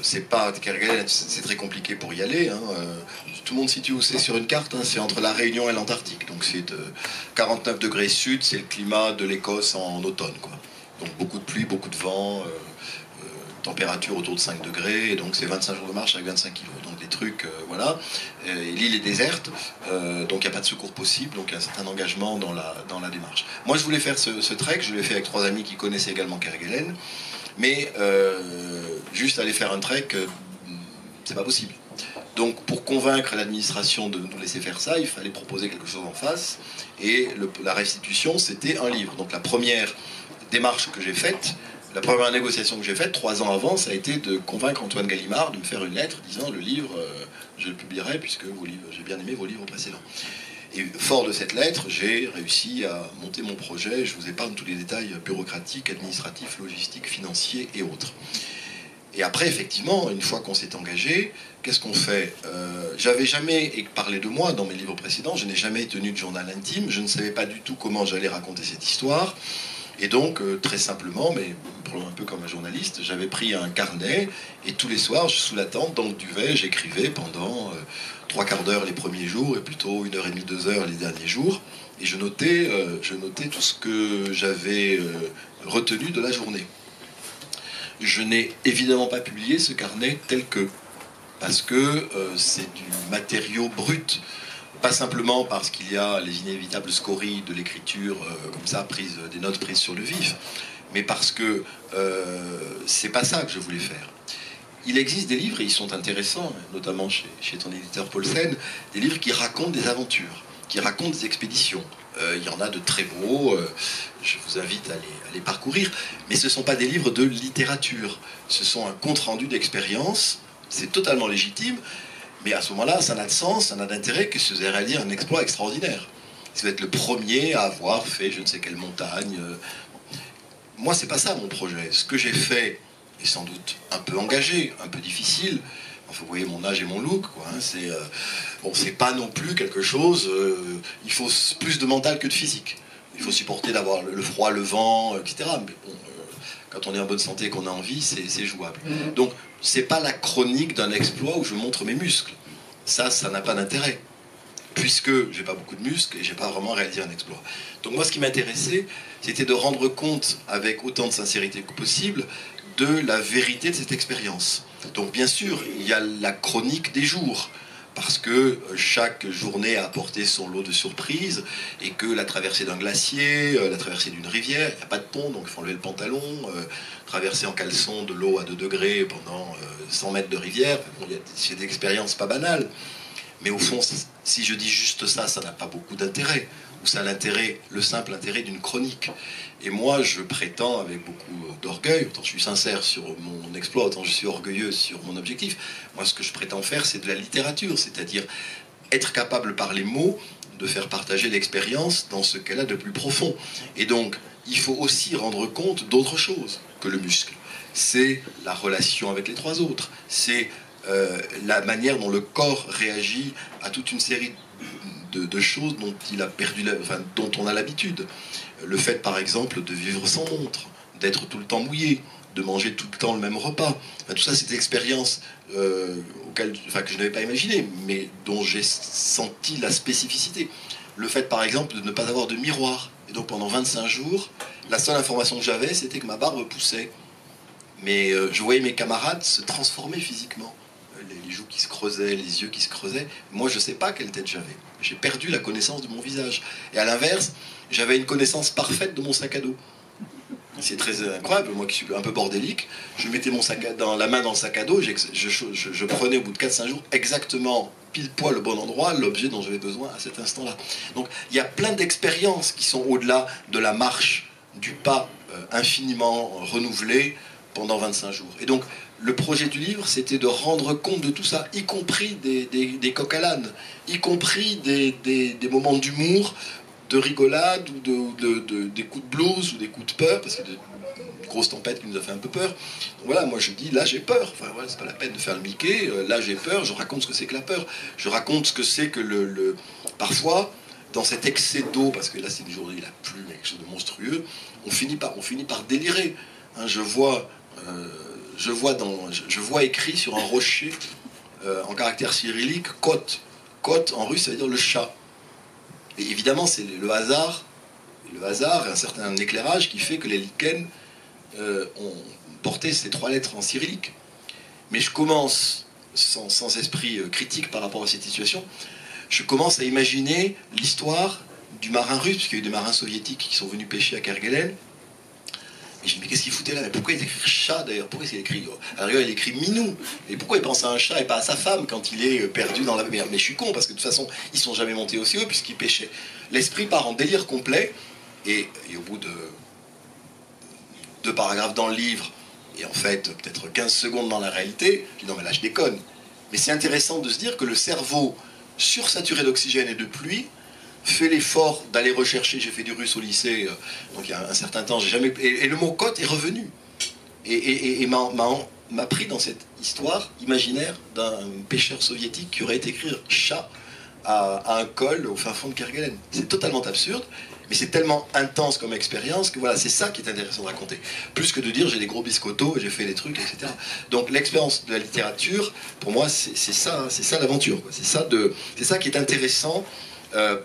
c'est pas Kerguelen, c'est très compliqué pour y aller. Hein. Tout le monde situe où c'est sur une carte. Hein. C'est entre la Réunion et l'Antarctique. Donc c'est 49 degrés sud, c'est le climat de l'Écosse en automne, quoi. Donc beaucoup de pluie, beaucoup de vent, température autour de 5 degrés. Et donc c'est 25 jours de marche avec 25 kilos. Donc des trucs, voilà. L'île est déserte, donc il n'y a pas de secours possible. Donc il y a un certain engagement dans la démarche. Moi je voulais faire ce trek, je l'ai fait avec 3 amis qui connaissaient également Kerguelen. Mais juste aller faire un trek, c'est pas possible. Donc pour convaincre l'administration de nous laisser faire ça, il fallait proposer quelque chose en face. Et la restitution, c'était un livre. Donc la première démarche que j'ai faite, la première négociation que j'ai faite, 3 ans avant, ça a été de convaincre Antoine Gallimard de me faire une lettre disant le livre, je le publierai puisque j'ai bien aimé vos livres précédents. Et fort de cette lettre, j'ai réussi à monter mon projet. Je vous épargne tous les détails bureaucratiques, administratifs, logistiques, financiers et autres. Et après, effectivement, une fois qu'on s'est engagé, qu'est-ce qu'on fait? J'avais jamais parlé de moi dans mes livres précédents. Je n'ai jamais tenu de journal intime. Je ne savais pas du tout comment j'allais raconter cette histoire. Et donc, très simplement, mais un peu comme un journaliste, j'avais pris un carnet et tous les soirs, sous la tente, dans le duvet, j'écrivais pendant 3/4 d'heure les premiers jours et plutôt 1h30, 2 heures les derniers jours. Et je notais tout ce que j'avais retenu de la journée. Je n'ai évidemment pas publié ce carnet tel que, parce que c'est du matériau brut. Pas simplement parce qu'il y a les inévitables scories de l'écriture, comme ça, des notes prises sur le vif, mais parce que c'est pas ça que je voulais faire. il existe des livres, et ils sont intéressants, notamment chez ton éditeur Paulsen, des livres qui racontent des aventures, qui racontent des expéditions. Il y en a de très beaux, je vous invite à les parcourir, mais ce ne sont pas des livres de littérature, ce sont un compte-rendu d'expérience, c'est totalement légitime, mais à ce moment-là, ça n'a de sens, ça n'a d'intérêt que si vous avez réalisé un exploit extraordinaire. Si vous êtes le premier à avoir fait je ne sais quelle montagne. Moi, c'est pas ça mon projet. Ce que j'ai fait est sans doute un peu engagé, un peu difficile. Enfin, vous voyez mon âge et mon look, quoi. Hein. C'est pas non plus quelque chose. Il faut plus de mental que de physique. Il faut supporter d'avoir le froid, le vent, etc. Mais bon, quand on est en bonne santé et qu'on a envie, c'est jouable. Donc, c'est pas la chronique d'un exploit où je montre mes muscles. Ça n'a pas d'intérêt, puisque j'ai pas beaucoup de muscles et j'ai pas vraiment réalisé un exploit. Donc moi, ce qui m'intéressait, c'était de rendre compte, avec autant de sincérité que possible, de la vérité de cette expérience. Donc bien sûr, il y a la chronique des jours, parce que chaque journée a apporté son lot de surprises, et que la traversée d'un glacier, la traversée d'une rivière, il n'y a pas de pont, donc il faut enlever le pantalon, traverser en caleçon de l'eau à 2 degrés pendant 100 mètres de rivière, bon, c'est des expériences pas banales. Mais au fond, si je dis juste ça, ça n'a pas beaucoup d'intérêt. Ou ça a l'intérêt, le simple intérêt d'une chronique. Et moi, je prétends, avec beaucoup d'orgueil, autant je suis sincère sur mon exploit, autant je suis orgueilleux sur mon objectif. Moi, ce que je prétends faire, c'est de la littérature, c'est-à-dire être capable par les mots de faire partager l'expérience dans ce qu'elle a de plus profond. Et donc, il faut aussi rendre compte d'autre chose que le muscle. C'est la relation avec les 3 autres. C'est la manière dont le corps réagit à toute une série de choses dont il a perdu, dont on a l'habitude. Le fait, par exemple, de vivre sans montre, d'être tout le temps mouillé, de manger tout le temps le même repas. Tout ça, c'est des expériences que je n'avais pas imaginées, mais dont j'ai senti la spécificité. Le fait, par exemple, de ne pas avoir de miroir. Et donc, pendant 25 jours, la seule information que j'avais, c'était que ma barbe poussait. Mais je voyais mes camarades se transformer physiquement. Les joues qui se creusaient, les yeux qui se creusaient. Moi, je ne sais pas quelle tête j'avais. J'ai perdu la connaissance de mon visage. Et à l'inverse, j'avais une connaissance parfaite de mon sac à dos. C'est très incroyable, moi qui suis un peu bordélique. Je mettais la main dans le sac à dos, je prenais au bout de 4-5 jours exactement pile poil au bon endroit l'objet dont j'avais besoin à cet instant-là. Donc il y a plein d'expériences qui sont au-delà de la marche, du pas infiniment renouvelé pendant 25 jours. Et donc le projet du livre, c'était de rendre compte de tout ça, y compris des coqs à l'âne, y compris des moments d'humour, de rigolade, ou des coups de blues, ou des coups de peur, parce qu'il y a une grosse tempête qui nous a fait un peu peur. Donc voilà, moi je dis, là j'ai peur, enfin voilà, c'est pas la peine de faire le Mickey, là j'ai peur, je raconte ce que c'est que la peur, je raconte ce que c'est que parfois, dans cet excès d'eau, parce que là c'est une journée la pluie, quelque chose de monstrueux, on finit par délirer. Hein, je vois écrit sur un rocher, en caractère cyrillique, Kot. Kot en russe, ça veut dire le chat. Et évidemment, c'est le hasard et un certain éclairage qui fait que les lichens ont porté ces 3 lettres en cyrillique. Mais je commence, sans esprit critique par rapport à cette situation, je commence à imaginer l'histoire du marin russe, puisqu'il y a eu des marins soviétiques qui sont venus pêcher à Kerguelen. Et je me dis, mais qu'est-ce qu'il foutait là? Mais pourquoi il écrit chat d'ailleurs? Pourquoi il écrit il écrit minou? Et pourquoi il pense à un chat et pas à sa femme quand il est perdu dans la mer? Mais je suis con, parce que de toute façon, ils sont jamais montés aussi haut puisqu'ils pêchaient. L'esprit part en délire complet, et au bout de 2 paragraphes dans le livre, et en fait, peut-être 15 secondes dans la réalité, je dis non mais là je déconne. Mais c'est intéressant de se dire que le cerveau, sursaturé d'oxygène et de pluie, fait l'effort d'aller rechercher, j'ai fait du russe au lycée, donc il y a un certain temps, j'ai jamais... Et le mot cote est revenu. Et m'a pris dans cette histoire imaginaire d'un pêcheur soviétique qui aurait été écrire chat à un col au fin fond de Kerguelen. C'est totalement absurde, mais c'est tellement intense comme expérience que voilà, c'est ça qui est intéressant de raconter. Plus que de dire j'ai des gros biscottos, j'ai fait des trucs, etc. Donc l'expérience de la littérature, pour moi, c'est ça l'aventure. C'est ça qui est intéressant.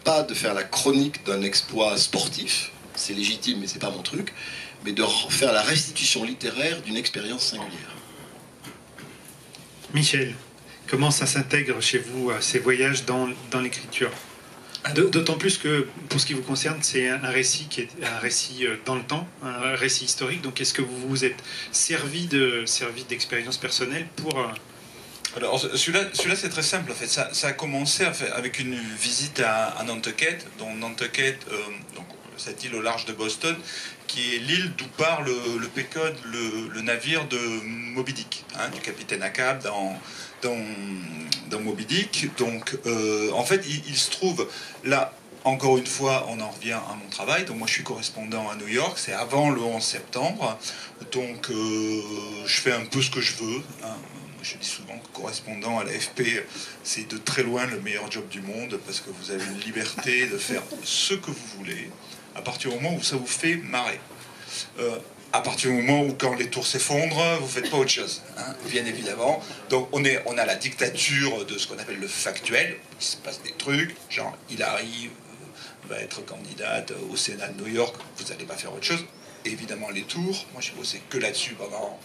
Pas de faire la chronique d'un exploit sportif, c'est légitime mais c'est pas mon truc, mais de faire la restitution littéraire d'une expérience singulière. Michel, comment ça s'intègre chez vous, ces voyages dans l'écriture? D'autant plus que, pour ce qui vous concerne, c'est un récit qui est un récit dans le temps, un récit historique. Donc, est-ce que vous vous êtes servi d'expérience personnelle pour... Alors, celui-là c'est très simple, en fait. Ça a commencé avec une visite à Nantucket, dont Nantucket, donc, cette île au large de Boston, qui est l'île d'où part le Pequod, le navire de Moby Dick, hein, du capitaine Ahab dans Moby Dick. Donc, en fait, il se trouve là, encore une fois, on en revient à mon travail. Donc, moi, je suis correspondant à New York, c'est avant le 11 septembre. Donc, je fais un peu ce que je veux. Hein. Je dis souvent que correspondant à l'AFP, c'est de très loin le meilleur job du monde, parce que vous avez une liberté de faire ce que vous voulez, à partir du moment où ça vous fait marrer. À partir du moment où, quand les tours s'effondrent, vous ne faites pas autre chose, hein, bien évidemment. Donc on a la dictature de ce qu'on appelle le factuel. Il se passe des trucs, genre Hillary va être candidate au Sénat de New York, vous n'allez pas faire autre chose. Évidemment les tours, moi j'ai bossé que là-dessus pendant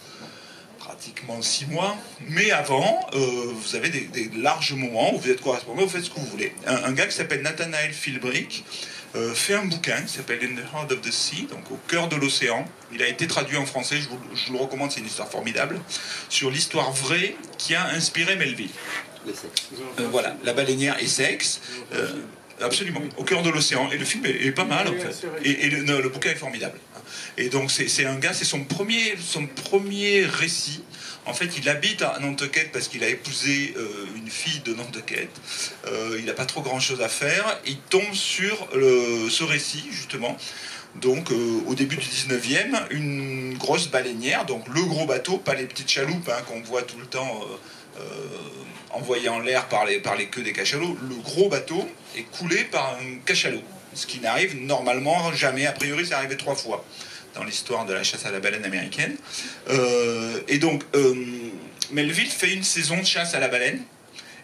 pratiquement 6 mois. Mais avant, vous avez des larges moments où vous êtes correspondant, vous faites ce que vous voulez. Un gars qui s'appelle Nathanael Philbrick fait un bouquin qui s'appelle In the Heart of the Sea, donc au cœur de l'océan. Il a été traduit en français, je vous le recommande, c'est une histoire formidable, sur l'histoire vraie qui a inspiré Melville. Voilà, la baleinière Essex. Absolument, au cœur de l'océan. Et le film est pas mal, en fait. Et le bouquin est formidable. Et donc, c'est un gars, c'est son premier récit. En fait, il habite à Nantucket parce qu'il a épousé une fille de Nantucket. Il n'a pas trop grand-chose à faire. Il tombe sur ce récit, justement. Donc, au début du 19e, une grosse baleinière, donc le gros bateau, pas les petites chaloupes hein, qu'on voit tout le temps envoyées en l'air par les queues des cachalots. Le gros bateau est coulé par un cachalot, ce qui n'arrive normalement jamais. A priori, c'est arrivé 3 fois dans l'histoire de la chasse à la baleine américaine. Et donc, Melville fait une saison de chasse à la baleine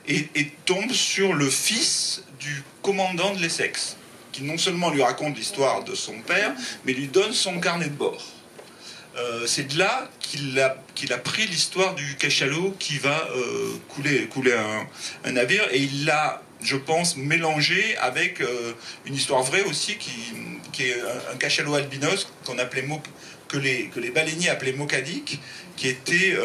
et tombe sur le fils du commandant de l'Essex, qui non seulement lui raconte l'histoire de son père, mais lui donne son carnet de bord. C'est de là qu'il a pris l'histoire du cachalot qui va couler un navire, et il l'a, je pense, mélangé avec une histoire vraie aussi, qui est un cachalot albinos qu'on appelait que les baleiniers appelaient mocadik, qui était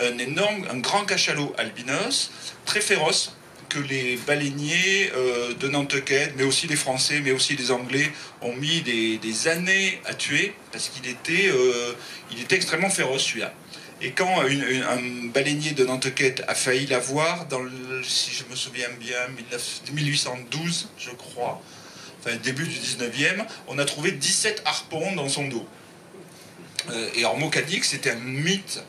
un grand cachalot albinos, très féroce, que les baleiniers de Nantucket, mais aussi les Français, mais aussi les Anglais, ont mis des années à tuer, parce qu'il était extrêmement féroce, celui-là. Et quand un baleinier de Nantucket a failli l'avoir, si je me souviens bien, 1812, je crois, enfin début du 19e, on a trouvé 17 harpons dans son dos. Et alors Mocadik, c'était un mythe.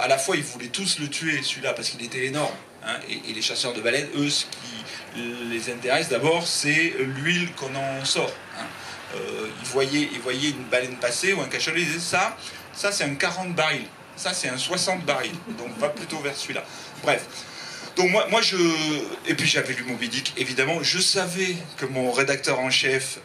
À la fois, ils voulaient tous le tuer, celui-là, parce qu'il était énorme. Hein, et les chasseurs de baleines, eux, ce qui les intéresse d'abord, c'est l'huile qu'on en sort. Hein. Ils voyaient une baleine passer ou un cachalot, ils disaient ça c'est un 40 barils, ça c'est un 60 barils, donc va plutôt vers celui-là. Bref. Donc et puis j'avais lu Moby Dick, évidemment, je savais que mon rédacteur en chef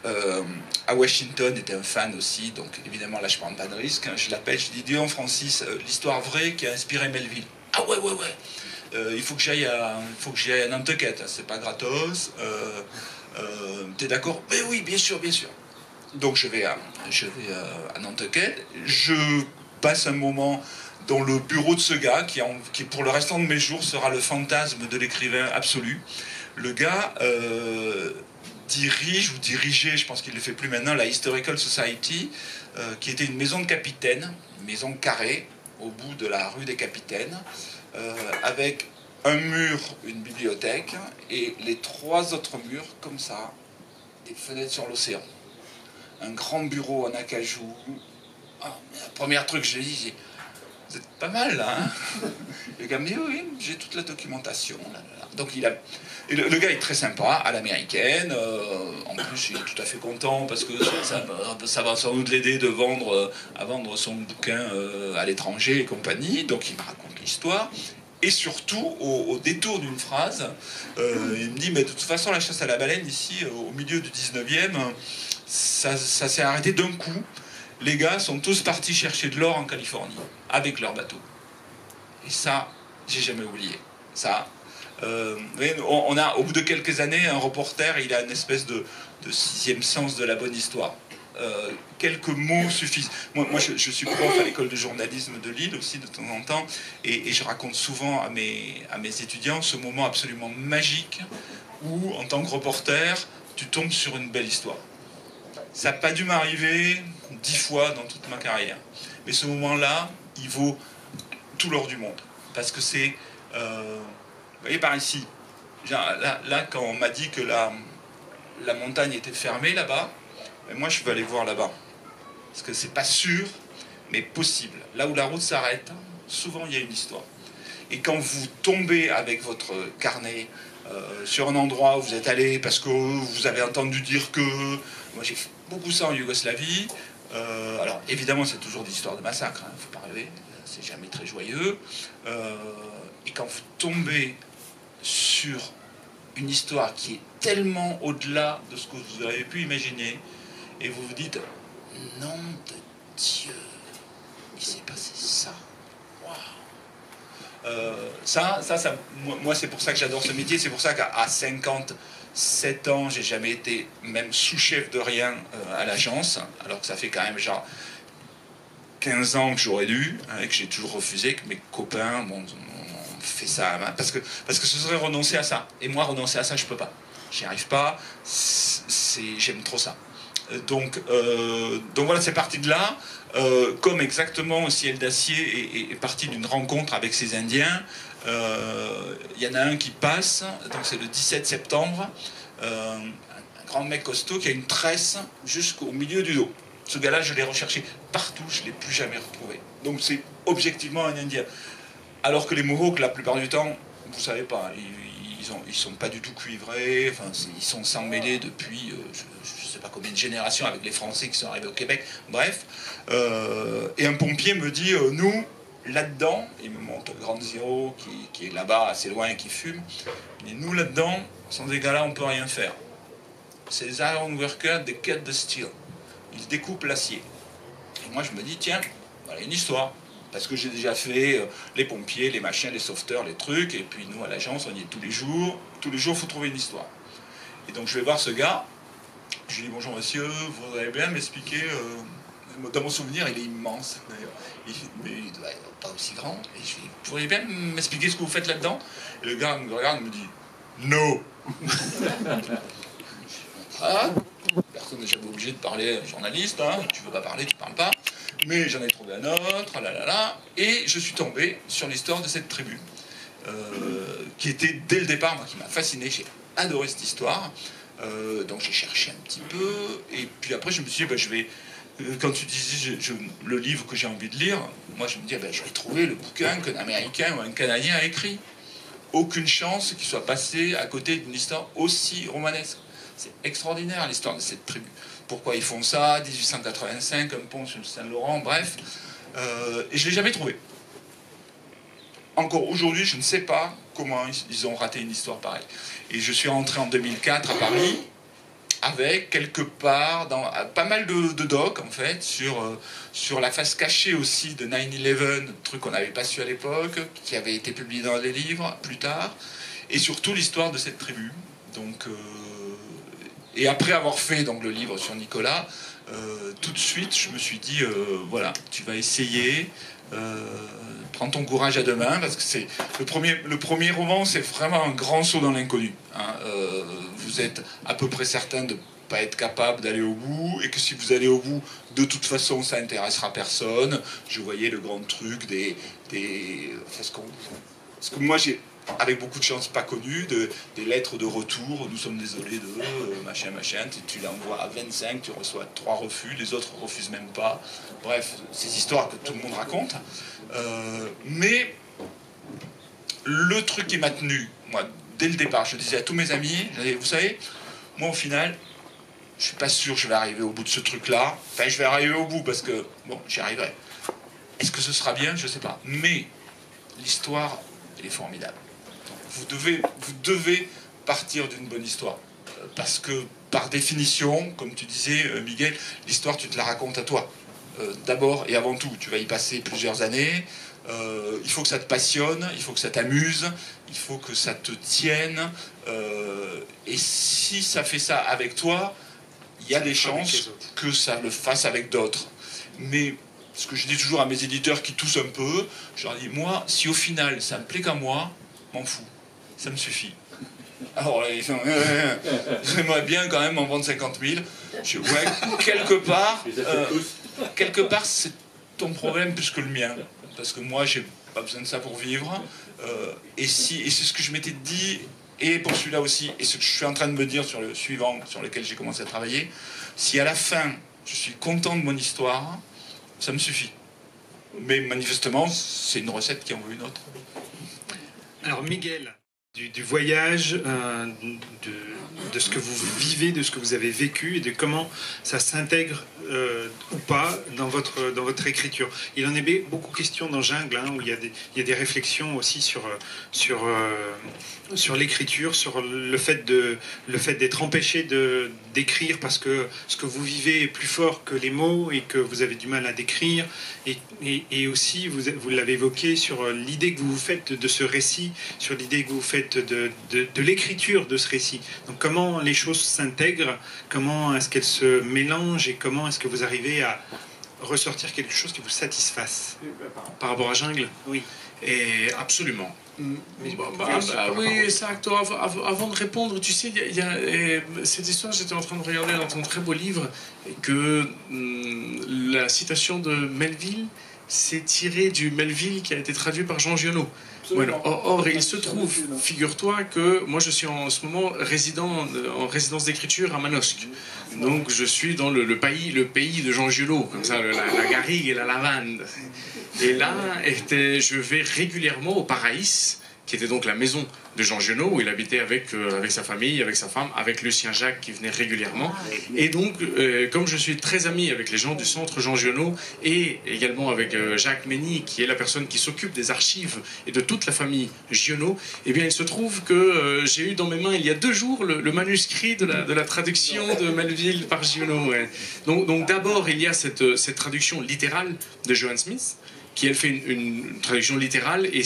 à Washington était un fan aussi, donc évidemment là je prends pas de risque, hein, je l'appelle, je dis Dion Francis, l'histoire vraie qui a inspiré Melville. Ah ouais. Il faut que j'aille à Nantucket, c'est pas gratos. T'es d'accord? Mais oui, bien sûr. Donc je vais à Nantucket. Je passe un moment dans le bureau de ce gars qui pour le restant de mes jours sera le fantasme de l'écrivain absolu. Le gars dirigeait, je pense qu'il ne le fait plus maintenant, la Historical Society, qui était une maison de capitaine, une maison carrée au bout de la rue des Capitaines. Avec un mur, une bibliothèque, et les 3 autres murs, comme ça, des fenêtres sur l'océan. Un grand bureau en acajou. Le premier truc que je lui dis, vous êtes pas mal là, hein? Le gars me dit, oui, j'ai toute la documentation. Là. Donc et le gars est très sympa, à l'américaine. En plus, il est tout à fait content parce que ça va sans doute l'aider à vendre son bouquin à l'étranger et compagnie. Donc il me raconte l'histoire. Et surtout, au détour d'une phrase, il me dit, mais de toute façon, la chasse à la baleine, ici, au milieu du 19e, ça s'est arrêté d'un coup. Les gars sont tous partis chercher de l'or en Californie, avec leur bateau. Et ça, j'ai jamais oublié. Ça, On a, au bout de quelques années, un reporter, il a une espèce de sixième sens de la bonne histoire. Quelques mots suffisent. Moi je suis prof à l'école de journalisme de Lille aussi de temps en temps, et je raconte souvent à mes étudiants ce moment absolument magique où, en tant que reporter, tu tombes sur une belle histoire. Ça n'a pas dû m'arriver 10 fois dans toute ma carrière. Mais ce moment-là, il vaut tout l'or du monde. Parce que c'est... vous voyez par ici, là quand on m'a dit que la montagne était fermée là-bas, moi je veux aller voir là-bas. Parce que c'est pas sûr, mais possible. Là où la route s'arrête, souvent il y a une histoire. Et quand vous tombez avec votre carnet sur un endroit où vous êtes allé parce que vous avez entendu dire que... Moi j'ai fait beaucoup ça en Yougoslavie. Alors évidemment c'est toujours des histoires de massacre, hein, faut pas rêver, c'est jamais très joyeux. Et quand vous tombez sur une histoire qui est tellement au-delà de ce que vous avez pu imaginer, et vous vous dites, nom de Dieu, il s'est passé ça. Waouh. Moi c'est pour ça que j'adore ce métier, c'est pour ça qu'à 57 ans, j'ai jamais été même sous-chef de rien à l'agence, alors que ça fait quand même genre 15 ans que j'aurais dû, hein, et que j'ai toujours refusé, que mes copains, bon, on fait ça, hein, parce que ce serait renoncer à ça. Et moi, renoncer à ça, je peux pas. J'y arrive pas, j'aime trop ça. Donc voilà, c'est parti de là. Comme exactement Ciel d'acier est parti d'une rencontre avec ces Indiens, y en a un qui passe, donc c'est le 17 septembre, un grand mec costaud qui a une tresse jusqu'au milieu du dos. Ce gars-là, je l'ai recherché partout, je ne l'ai plus jamais retrouvé. Donc c'est objectivement un Indien. Alors que les Mohawks, la plupart du temps, vous ne savez pas, ils ne sont pas du tout cuivrés, enfin, ils sont sans mêler depuis, je ne sais pas combien de générations, avec les Français qui sont arrivés au Québec, bref. Et un pompier me dit, nous, là-dedans, il me montre le Grand Zéro qui est là-bas, assez loin, et qui fume, il dit, nous, là-dedans, sans ces gars-là, on ne peut rien faire. C'est les iron workers, they cut the steel. Ils découpent l'acier. Et moi, je me dis, tiens, voilà une histoire. Parce que j'ai déjà fait les pompiers, les machins, les sauveteurs, les trucs. Et puis nous, à l'agence, on y est tous les jours. Tous les jours, il faut trouver une histoire. Et donc, je vais voir ce gars. Je lui dis, bonjour monsieur, vous voudriez bien m'expliquer... dans mon souvenir, il est immense, d'ailleurs. Mais il doit être pas aussi grand. Et je lui dis, vous pourriez bien m'expliquer ce que vous faites là-dedans? Et le gars me regarde et me dit, no. Ah, personne n'est jamais obligé de parler à un journaliste, hein. Tu veux pas parler, tu parles pas. Mais j'en ai trouvé un autre, et je suis tombé sur l'histoire de cette tribu, qui était dès le départ, moi, qui m'a fasciné. J'ai adoré cette histoire, donc j'ai cherché un petit peu, et puis après je me suis dit, je vais, quand tu disais le livre que j'ai envie de lire, moi je me dis, je vais trouver le bouquin qu'un Américain ou un Canadien a écrit. Aucune chance qu'il soit passé à côté d'une histoire aussi romanesque. C'est extraordinaire l'histoire de cette tribu. Pourquoi ils font ça, 1885, un pont sur le Saint-Laurent, bref. Et je ne l'ai jamais trouvé. Encore aujourd'hui, je ne sais pas comment ils ont raté une histoire pareille. Et je suis rentré en 2004 à Paris, avec quelque part, pas mal de docs en fait, sur la face cachée aussi de 9/11, truc qu'on n'avait pas su à l'époque, qui avait été publié dans les livres plus tard, et surtout l'histoire de cette tribu. Donc... Et après avoir fait donc, le livre sur Nicolas, tout de suite, je me suis dit, voilà, tu vas essayer, prends ton courage à deux mains, parce que c'est le premier roman, c'est vraiment un grand saut dans l'inconnu. Hein. Vous êtes à peu près certain de ne pas être capable d'aller au bout, et que si vous allez au bout, de toute façon, ça n'intéressera personne. Je voyais le grand truc ce que moi, j'ai... avec beaucoup de chance pas connu, des lettres de retour, nous sommes désolés de machin, tu l'envoies à 25, tu reçois 3 refus, les autres refusent même pas. Bref, ces histoires que tout le monde raconte. Mais le truc qui m'a tenu, moi, dès le départ, je disais à tous mes amis, vous savez, moi au final, je suis pas sûr que je vais arriver au bout de ce truc-là. Enfin, je vais arriver au bout parce que, bon, j'y arriverai. Est-ce que ce sera bien? Je sais pas. Mais l'histoire, elle est formidable. Vous devez partir d'une bonne histoire. Parce que, par définition, comme tu disais, Miguel, l'histoire, tu te la racontes à toi. d'abord et avant tout, tu vas y passer plusieurs années. Il faut que ça te passionne, il faut que ça t'amuse, il faut que ça te tienne. Et si ça fait ça avec toi, il y a des chances que ça le fasse avec d'autres. Mais ce que je dis toujours à mes éditeurs qui toussent un peu, je leur dis, moi, si au final ça me plaît qu'à moi, m'en fous, ça me suffit. Alors, j'aimerais bien quand même en vendre 50 000. Ouais, quelque part, c'est ton problème plus que le mien. Parce que moi, j'ai pas besoin de ça pour vivre. Et c'est ce que je m'étais dit, et pour celui-là aussi, et ce que je suis en train de me dire sur le suivant, sur lequel j'ai commencé à travailler, si à la fin, je suis content de mon histoire, ça me suffit. Mais manifestement, c'est une recette qui en veut une autre. Alors, Miguel, du voyage, de ce que vous vivez, de ce que vous avez vécu et de comment ça s'intègre ou pas dans votre écriture. Il en est beaucoup question dans Jungle, hein, où il y a des réflexions aussi sur l'écriture, sur le fait d'être empêché d'écrire parce que ce que vous vivez est plus fort que les mots et que vous avez du mal à décrire. Et aussi, vous l'avez évoqué, sur l'idée que vous vous faites de ce récit, sur l'idée que vous faites de l'écriture de ce récit. Donc comment les choses s'intègrent, comment est-ce qu'elles se mélangent et comment est-ce que vous arrivez à ressortir quelque chose qui vous satisfasse. Par rapport à Jungle? Oui. Et absolument. Oui, exact. Avant de répondre, tu sais, il y a cette histoire, j'étais en train de regarder dans ton très beau livre, que la citation de Melville, c'est tiré du Melville qui a été traduit par Jean Giono. Bueno, or, il se trouve, figure-toi que moi je suis en ce moment résident en résidence d'écriture à Manosque. Donc je suis dans le pays de Jean Giono, comme ça, la garrigue et la lavande. Et là, je vais régulièrement au Paraïs, qui était donc la maison de Jean Giono, où il habitait avec sa famille, avec sa femme, avec Lucien Jacques qui venait régulièrement. Et donc, comme je suis très ami avec les gens du centre Jean Giono, et également avec Jacques Mény, qui est la personne qui s'occupe des archives et de toute la famille Giono, eh bien, il se trouve que j'ai eu dans mes mains, il y a 2 jours, le manuscrit de la traduction de Melville par Giono. Ouais. Donc d'abord, il y a cette traduction littérale de Johann Smith, qui elle fait une traduction littérale, et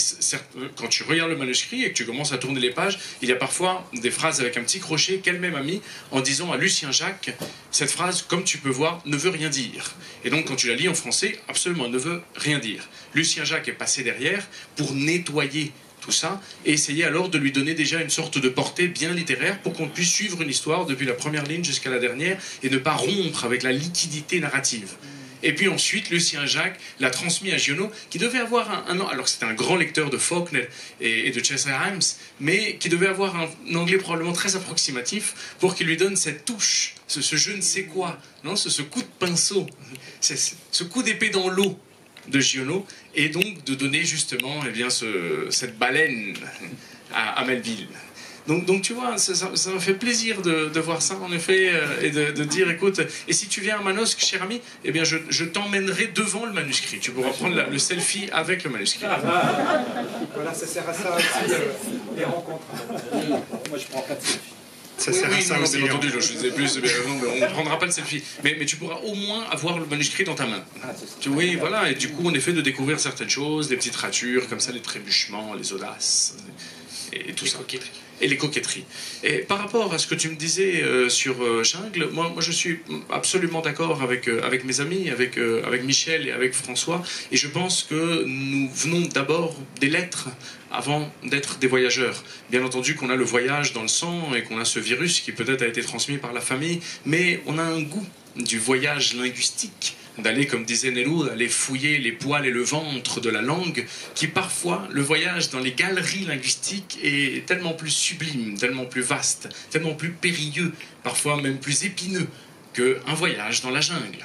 quand tu regardes le manuscrit et que tu commences à tourner les pages, il y a parfois des phrases avec un petit crochet qu'elle-même a mis en disant à Lucien Jacques, cette phrase, comme tu peux voir, ne veut rien dire. Et donc quand tu la lis en français, absolument ne veut rien dire. Lucien Jacques est passé derrière pour nettoyer tout ça, et essayer alors de lui donner déjà une sorte de portée bien littéraire pour qu'on puisse suivre une histoire depuis la première ligne jusqu'à la dernière et ne pas rompre avec la liquidité narrative. Et puis ensuite, Lucien Jacques l'a transmis à Giono, qui devait avoir un alors c'était un grand lecteur de Faulkner et de Chester Himes, mais qui devait avoir un anglais probablement très approximatif pour qu'il lui donne cette touche, ce je ne sais quoi, non, ce coup de pinceau, ce coup d'épée dans l'eau de Giono, et donc de donner justement cette baleine à Melville. Donc tu vois, ça me fait plaisir de voir ça en effet, et de dire, écoute, et si tu viens à Manosque, cher ami, eh bien je t'emmènerai devant le manuscrit. Tu pourras prendre le selfie avec le manuscrit. Voilà, ça sert à ça aussi, les rencontres. Moi je prends pas de selfie. Ça sert à ça aussi. Bien entendu, je disais plus, non, on ne prendra pas le selfie. Mais tu pourras au moins avoir le manuscrit dans ta main. Oui, voilà, et du coup, en effet, de découvrir certaines choses, des petites ratures, comme ça, les trébuchements, les audaces, et tout ça. Et les coquetteries. Et par rapport à ce que tu me disais sur Jungle, moi je suis absolument d'accord avec mes amis, avec Michel et avec François, et je pense que nous venons d'abord des lettres avant d'être des voyageurs. Bien entendu qu'on a le voyage dans le sang et qu'on a ce virus qui peut-être a été transmis par la famille, mais on a un goût du voyage linguistique, d'aller, comme disait Neruda, aller fouiller les poils et le ventre de la langue, qui parfois, le voyage dans les galeries linguistiques est tellement plus sublime, tellement plus vaste, tellement plus périlleux, parfois même plus épineux qu'un voyage dans la jungle.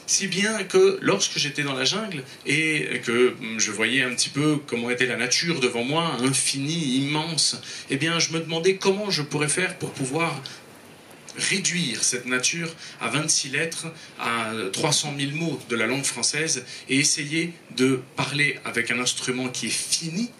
Si bien que lorsque j'étais dans la jungle et que je voyais un petit peu comment était la nature devant moi, infinie, immense, eh bien je me demandais comment je pourrais faire pour pouvoir réduire cette nature à 26 lettres, à 300 000 mots de la langue française, et essayer de parler avec un instrument qui est fini,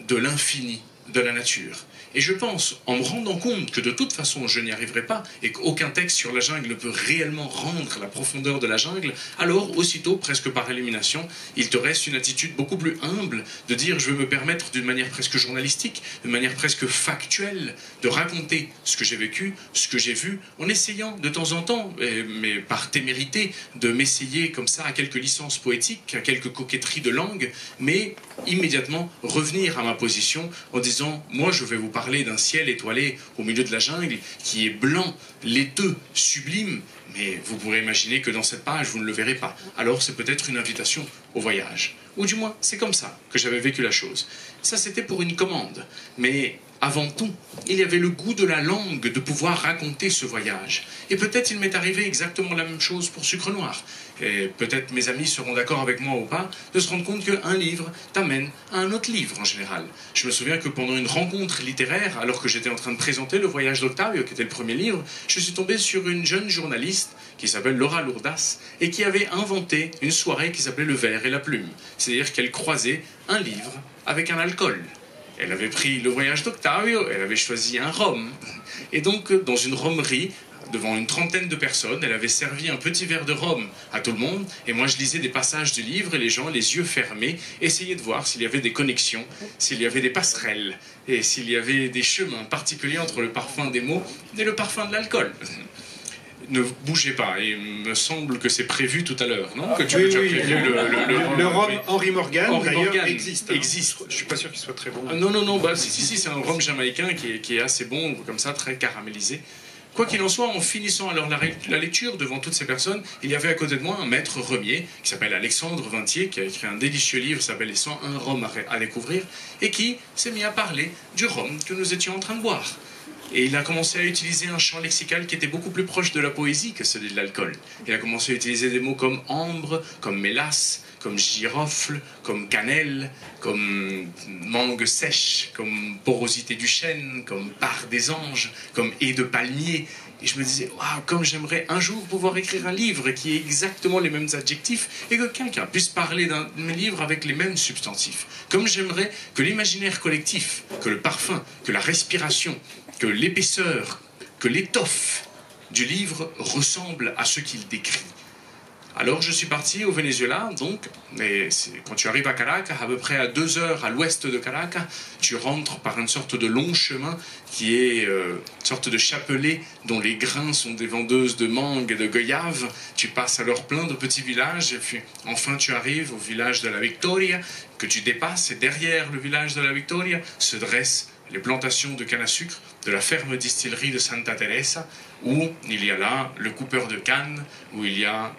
de l'infini de la nature. Et je pense, en me rendant compte que de toute façon je n'y arriverai pas et qu'aucun texte sur la jungle ne peut réellement rendre la profondeur de la jungle, alors aussitôt, presque par élimination, il te reste une attitude beaucoup plus humble de dire je veux me permettre d'une manière presque journalistique, d'une manière presque factuelle, de raconter ce que j'ai vécu, ce que j'ai vu, en essayant de temps en temps, mais par témérité, de m'essayer comme ça à quelques licences poétiques, à quelques coquetteries de langue, mais immédiatement revenir à ma position en disant moi je vais vous parler d'un ciel étoilé au milieu de la jungle qui est blanc, laiteux, sublime, mais vous pourrez imaginer que dans cette page vous ne le verrez pas. Alors c'est peut-être une invitation au voyage. Ou du moins c'est comme ça que j'avais vécu la chose. Ça c'était pour une commande, mais avant tout, il y avait le goût de la langue de pouvoir raconter ce voyage. Et peut-être il m'est arrivé exactement la même chose pour Sucre Noir. Et peut-être mes amis seront d'accord avec moi ou pas, de se rendre compte qu'un livre t'amène à un autre livre en général. Je me souviens que pendant une rencontre littéraire, alors que j'étais en train de présenter Le Voyage d'Octavio, qui était le premier livre, je suis tombé sur une jeune journaliste qui s'appelle Laura Lourdas et qui avait inventé une soirée qui s'appelait Le Verre et la Plume. C'est-à-dire qu'elle croisait un livre avec un alcool. Elle avait pris Le Voyage d'Octavio, elle avait choisi un rhum. Et donc, dans une rhumerie, devant une trentaine de personnes, elle avait servi un petit verre de rhum à tout le monde. Et moi, je lisais des passages du livre et les gens, les yeux fermés, essayaient de voir s'il y avait des connexions, s'il y avait des passerelles, et s'il y avait des chemins particuliers entre le parfum des mots et le parfum de l'alcool. Ne bougez pas, il me semble que c'est prévu tout à l'heure, non? Que tu as déjà prévu le rhum Henry Morgan, d'ailleurs, existe. Existe. Je suis pas sûr qu'il soit très bon. Non, bah, si, c'est un rhum jamaïcain qui est assez bon, comme ça, très caramélisé. Quoi qu'il en soit, en finissant alors la lecture devant toutes ces personnes, il y avait à côté de moi un maître rhummier qui s'appelle Alexandre Vintier, qui a écrit un délicieux livre qui s'appelle Les 101 rhums à découvrir, et qui s'est mis à parler du rhum que nous étions en train de boire. Et il a commencé à utiliser un champ lexical qui était beaucoup plus proche de la poésie que celui de l'alcool. Il a commencé à utiliser des mots comme ambre, comme mélasse, comme girofle, comme cannelle, comme mangue sèche, comme porosité du chêne, comme part des anges, comme haie de palmier. Et je me disais, waouh, comme j'aimerais un jour pouvoir écrire un livre qui ait exactement les mêmes adjectifs et que quelqu'un puisse parler d'un livre avec les mêmes substantifs. Comme j'aimerais que l'imaginaire collectif, que le parfum, que la respiration, que l'épaisseur, que l'étoffe du livre ressemble à ce qu'il décrit. Alors je suis parti au Venezuela, donc, et quand tu arrives à Caracas, à peu près à 2 heures à l'ouest de Caracas, tu rentres par une sorte de long chemin qui est une sorte de chapelet dont les grains sont des vendeuses de mangue et de goyaves. Tu passes alors plein de petits villages, et puis enfin tu arrives au village de la Victoria, que tu dépasses, et derrière le village de la Victoria se dressent les plantations de canne à sucre de la ferme distillerie de Santa Teresa, où il y a là le coupeur de canne, où il y a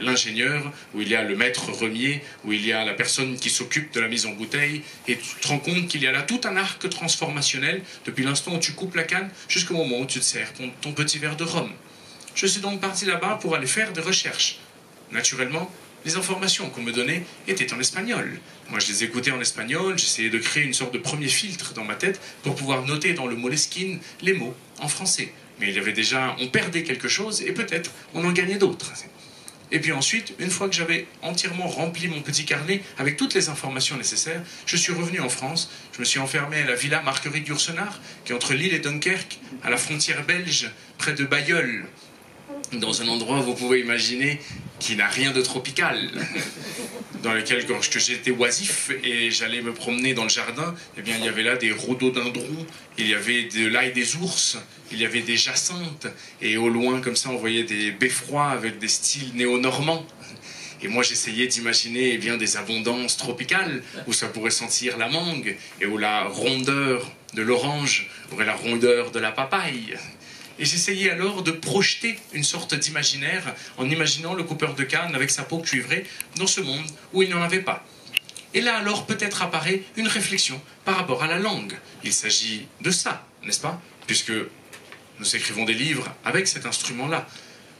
l'ingénieur, où il y a le maître rhummier, où il y a la personne qui s'occupe de la mise en bouteille, et tu te rends compte qu'il y a là tout un arc transformationnel depuis l'instant où tu coupes la canne jusqu'au moment où tu te sers ton petit verre de rhum. Je suis donc parti là-bas pour aller faire des recherches. Naturellement, les informations qu'on me donnait étaient en espagnol. Moi, je les écoutais en espagnol, j'essayais de créer une sorte de premier filtre dans ma tête pour pouvoir noter dans le Moleskine les mots en français. Mais il y avait déjà, on perdait quelque chose et peut-être on en gagnait d'autres. Et puis ensuite, une fois que j'avais entièrement rempli mon petit carnet avec toutes les informations nécessaires, je suis revenu en France. Je me suis enfermé à la villa Marguerite Yourcenar, qui est entre Lille et Dunkerque, à la frontière belge, près de Bailleul, dans un endroit, vous pouvez imaginer, qui n'a rien de tropical, dans lequel, quand j'étais oisif et j'allais me promener dans le jardin, eh bien, il y avait là des rhododendrons, il y avait de l'ail des ours, il y avait des jacinthes, et au loin, comme ça, on voyait des beffrois avec des styles néo-normands. Et moi, j'essayais d'imaginer des abondances tropicales, où ça pourrait sentir la mangue, et où la rondeur de l'orange aurait la rondeur de la papaye. Et j'essayais alors de projeter une sorte d'imaginaire en imaginant le coupeur de canne avec sa peau cuivrée dans ce monde où il n'y en avait pas. Et là alors peut-être apparaît une réflexion par rapport à la langue. Il s'agit de ça, n'est-ce pas? Puisque nous écrivons des livres avec cet instrument-là.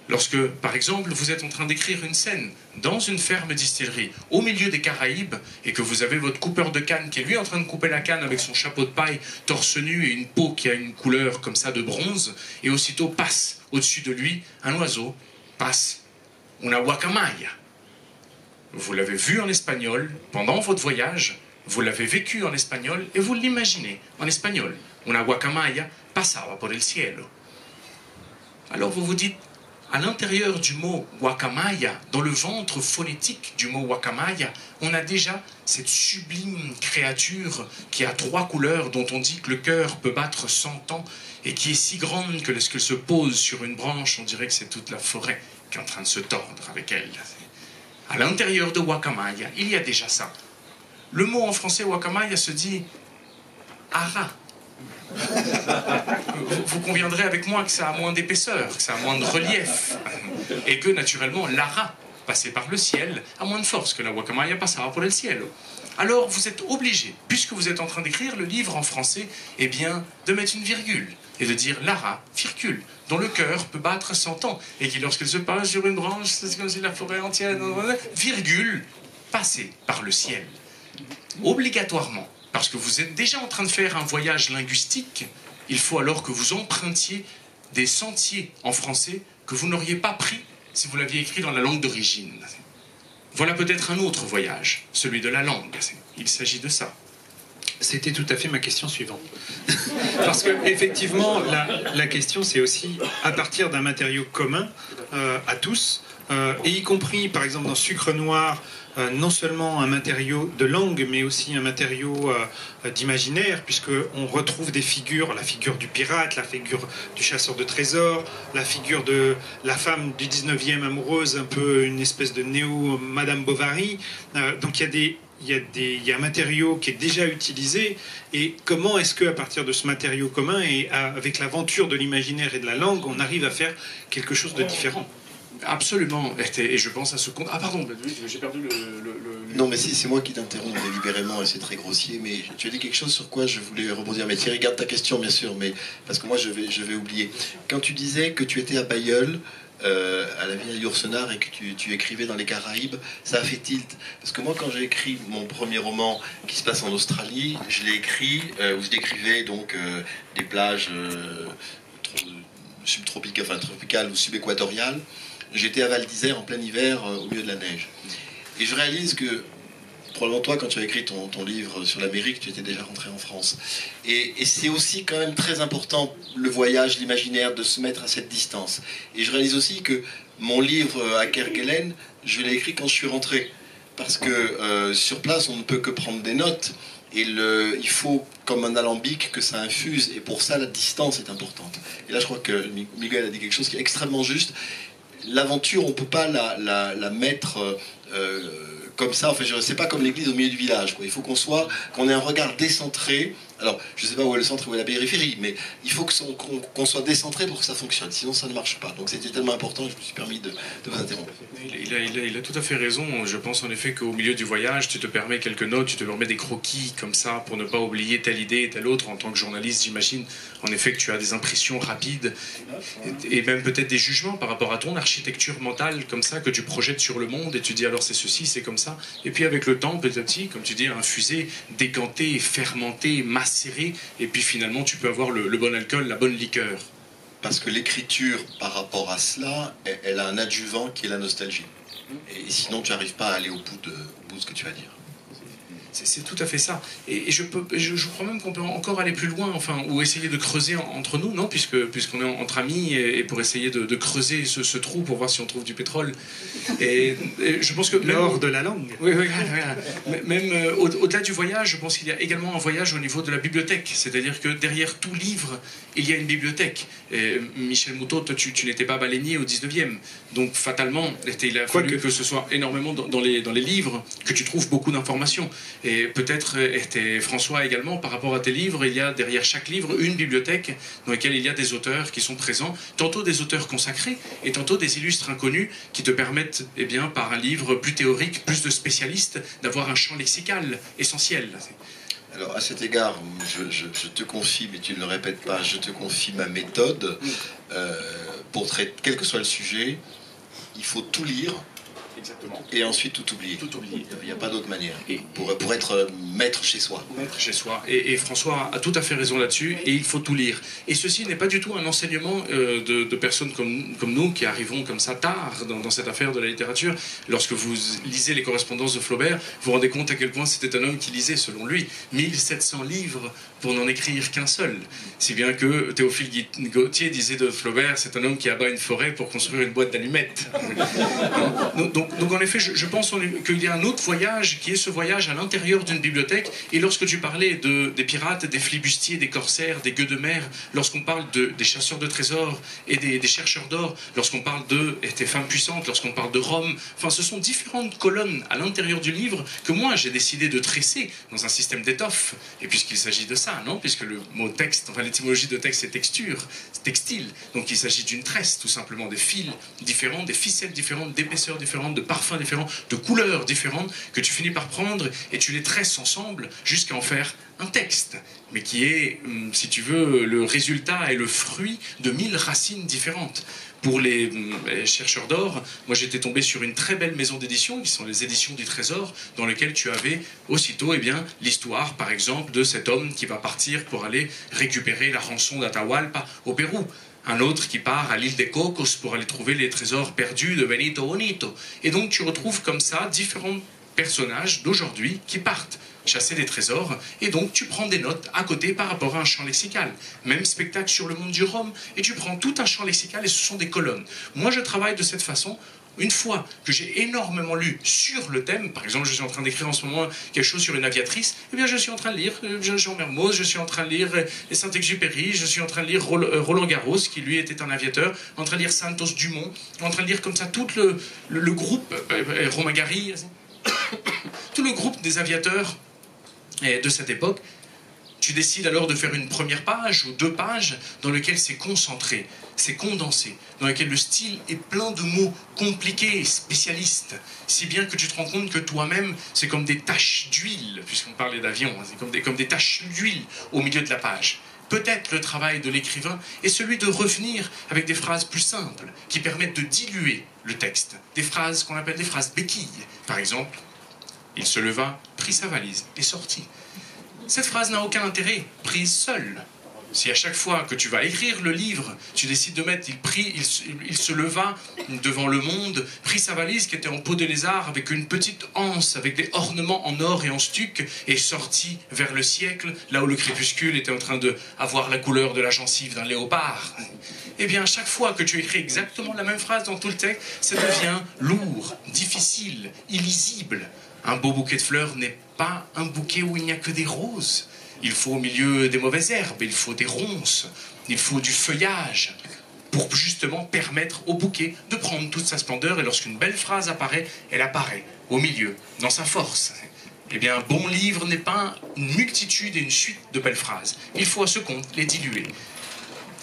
Lorsque, par exemple, vous êtes en train d'écrire une scène dans une ferme distillerie, au milieu des Caraïbes, et que vous avez votre coupeur de canne qui est lui en train de couper la canne avec son chapeau de paille, torse nu et une peau qui a une couleur comme ça de bronze, et aussitôt passe au-dessus de lui un oiseau, passe una guacamaya. Vous l'avez vu en espagnol pendant votre voyage, vous l'avez vécu en espagnol et vous l'imaginez en espagnol. Una guacamaya pasaba por el cielo. Alors vous vous dites, à l'intérieur du mot guacamaya, dans le ventre phonétique du mot guacamaya, on a déjà cette sublime créature qui a 3 couleurs, dont on dit que le cœur peut battre 100 ans, et qui est si grande que lorsqu'elle se pose sur une branche, on dirait que c'est toute la forêt qui est en train de se tordre avec elle. À l'intérieur de guacamaya, il y a déjà ça. Le mot en français guacamaya se dit ara. Vous conviendrez avec moi que ça a moins d'épaisseur, que ça a moins de relief, et que naturellement l'ara, passé par le ciel, a moins de force que la guacamaya passera por el cielo. Alors vous êtes obligé, puisque vous êtes en train d'écrire le livre en français, eh bien de mettre une virgule et de dire Lara, virgule, dont le cœur peut battre 100 ans, et qui lorsqu'elle se passe sur une branche, c'est comme si la forêt entière, virgule, passée par le ciel. Obligatoirement. Parce que vous êtes déjà en train de faire un voyage linguistique, il faut alors que vous empruntiez des sentiers en français que vous n'auriez pas pris si vous l'aviez écrit dans la langue d'origine. Voilà peut-être un autre voyage, celui de la langue. Il s'agit de ça. C'était tout à fait ma question suivante. Parce que effectivement, la question, c'est aussi à partir d'un matériau commun à tous, et y compris, par exemple, dans Sucre Noir, non seulement un matériau de langue, mais aussi un matériau d'imaginaire, puisqu'on retrouve des figures, la figure du pirate, la figure du chasseur de trésors, la figure de la femme du 19e amoureuse, un peu une espèce de néo-Madame Bovary. Donc il y a un matériau qui est déjà utilisé, et comment est-ce qu'à partir de ce matériau commun, et avec l'aventure de l'imaginaire et de la langue, on arrive à faire quelque chose de différent? Absolument, et je pense à ce compte. Ah pardon, j'ai perdu le... Non mais c'est moi qui t'interromps délibérément et c'est très grossier, mais tu as dit quelque chose sur quoi je voulais rebondir. Mais Thierry, garde ta question bien sûr, mais parce que moi je vais oublier. Quand tu disais que tu étais à Bailleul, à la Villa Yourcenar, et que tu écrivais dans les Caraïbes, ça a fait tilt. Parce que moi, quand j'ai écrit mon premier roman qui se passe en Australie, je l'ai écrit, où je décrivais donc des plages subtropicales, enfin tropicales ou subéquatoriales. J'étais à Val d'Isère en plein hiver, au milieu de la neige. Et je réalise que, probablement toi, quand tu as écrit ton livre sur l'Amérique, tu étais déjà rentré en France. Et c'est aussi quand même très important, le voyage, l'imaginaire, de se mettre à cette distance. Et je réalise aussi que mon livre à Kerguelen, je l'ai écrit quand je suis rentré. Parce que sur place, on ne peut que prendre des notes. Et il faut, comme un alambic, que ça infuse. Et pour ça, la distance est importante. Et là, je crois que Miguel a dit quelque chose qui est extrêmement juste. L'aventure, on ne peut pas la mettre comme ça. Enfin, c'est pas comme l'église au milieu du village, quoi. Il faut qu'on ait un regard décentré. Alors, je ne sais pas où est le centre, où est la périphérie, mais il faut qu'on soit décentré pour que ça fonctionne. Sinon, ça ne marche pas. Donc, c'était tellement important, je me suis permis de vous interrompre. Il a tout à fait raison. Je pense en effet qu'au milieu du voyage, tu te permets quelques notes, tu te permets des croquis comme ça pour ne pas oublier telle idée et telle autre. En tant que journaliste, j'imagine en effet que tu as des impressions rapides et même peut-être des jugements par rapport à ton architecture mentale comme ça que tu projettes sur le monde et tu dis alors c'est ceci, c'est comme ça. Et puis avec le temps, petit à petit, comme tu dis, infusé, décanté, fermenté, macéré, et puis finalement tu peux avoir le bon alcool, la bonne liqueur. Parce que l'écriture, par rapport à cela, elle a un adjuvant qui est la nostalgie. Et sinon, tu n'arrives pas à aller au bout de ce que tu vas dire. C'est tout à fait ça. Et je crois même qu'on peut encore aller plus loin, enfin, ou essayer de creuser entre nous, non, puisqu'on est entre amis, et pour essayer de creuser ce trou pour voir si on trouve du pétrole. Et je pense que l'or de la langue. Oui, voilà. Même au-delà du voyage, je pense qu'il y a également un voyage au niveau de la bibliothèque. C'est-à-dire que derrière tout livre, il y a une bibliothèque. Et Michel Moutot, toi, tu n'étais pas baleinier au 19e. Donc, fatalement, il a fallu que ce soit énormément dans les livres que tu trouves beaucoup d'informations. Et peut-être, François également, par rapport à tes livres, il y a derrière chaque livre une bibliothèque dans laquelle il y a des auteurs qui sont présents, tantôt des auteurs consacrés et tantôt des illustres inconnus qui te permettent, eh bien, par un livre plus théorique, plus de spécialistes, d'avoir un champ lexical essentiel. Alors, à cet égard, je te confie, mais tu ne le répètes pas, je te confie ma méthode pour traiter, quel que soit le sujet, il faut tout lire exactement. Et ensuite tout oublier. Tout oublier. Il n'y a pas d'autre manière. Et- Pour être maître chez soi. Maître chez soi. Et François a tout à fait raison là-dessus, et il faut tout lire. Et ceci n'est pas du tout un enseignement de personnes comme nous, qui arrivons comme ça tard dans cette affaire de la littérature. Lorsque vous lisez les correspondances de Flaubert, vous vous rendez compte à quel point c'était un homme qui lisait, selon lui, 1700 livres pour n'en écrire qu'un seul. Si bien que Théophile Gautier disait de Flaubert, c'est un homme qui abat une forêt pour construire une boîte d'allumettes. donc en effet, je pense qu'il y a un autre voyage qui est ce voyage à l'intérieur d'une bibliothèque. Et lorsque tu parlais des pirates, des flibustiers, des corsaires, des gueux de mer, lorsqu'on parle des chasseurs de trésors et des chercheurs d'or, lorsqu'on parle des femmes puissantes, lorsqu'on parle de Rome, enfin ce sont différentes colonnes à l'intérieur du livre que moi j'ai décidé de tresser dans un système d'étoffe. Et puisqu'il s'agit de ça, non, puisque le mot texte, enfin l'étymologie de texte c'est texture, c'est textile, donc il s'agit d'une tresse tout simplement, des fils différents, des ficelles différentes, d'épaisseurs différentes, de parfums différents, de couleurs différentes que tu finis par prendre et tu les tresses ensemble jusqu'à en faire un texte, mais qui est, si tu veux, le résultat et le fruit de 1000 racines différentes. Pour les chercheurs d'or, moi j'étais tombé sur une très belle maison d'édition, qui sont les éditions du Trésor, dans lesquelles tu avais aussitôt l'histoire, par exemple, de cet homme qui va partir pour aller récupérer la rançon d'Atahualpa au Pérou. Un autre qui part à l'île des Cocos pour aller trouver les trésors perdus de Benito Bonito. Et donc tu retrouves comme ça différents personnages d'aujourd'hui qui partent chasser des trésors, et donc tu prends des notes à côté par rapport à un champ lexical. Même spectacle sur le monde du Rhum, et tu prends tout un champ lexical et ce sont des colonnes. Moi je travaille de cette façon. Une fois que j'ai énormément lu sur le thème, par exemple je suis en train d'écrire en ce moment quelque chose sur une aviatrice, eh bien je suis en train de lire Jean Mermoz, je suis en train de lire les Saint-Exupéry, je suis en train de lire Roland Garros, qui lui était un aviateur, en train de lire Santos Dumont, en train de lire comme ça tout le groupe, Romain Gary, tout le groupe des aviateurs de cette époque. Tu décides alors de faire une première page ou 2 pages dans lesquelles c'est concentré, c'est condensé, dans lesquelles le style est plein de mots compliqués, spécialistes, si bien que tu te rends compte que toi-même, c'est comme des taches d'huile, puisqu'on parlait d'avion, c'est comme des taches d'huile au milieu de la page. Peut-être le travail de l'écrivain est celui de revenir avec des phrases plus simples, qui permettent de diluer le texte, des phrases qu'on appelle des phrases béquilles. Par exemple, il se leva, prit sa valise et sortit. Cette phrase n'a aucun intérêt, prise seule. Si à chaque fois que tu vas écrire le livre, tu décides de mettre il se leva devant le monde, prit sa valise qui était en peau de lézard avec une petite anse, avec des ornements en or et en stuc, et sortit vers le siècle, là où le crépuscule était en train d'avoir la couleur de la gencive d'un léopard. Eh bien, à chaque fois que tu écris exactement la même phrase dans tout le texte, ça devient lourd, difficile, illisible. Un beau bouquet de fleurs n'est pas un bouquet où il n'y a que des roses. Il faut au milieu des mauvaises herbes, il faut des ronces, il faut du feuillage pour justement permettre au bouquet de prendre toute sa splendeur. Et lorsqu'une belle phrase apparaît, elle apparaît au milieu, dans sa force. Eh bien, un bon livre n'est pas une multitude et une suite de belles phrases. Il faut à ce compte les diluer.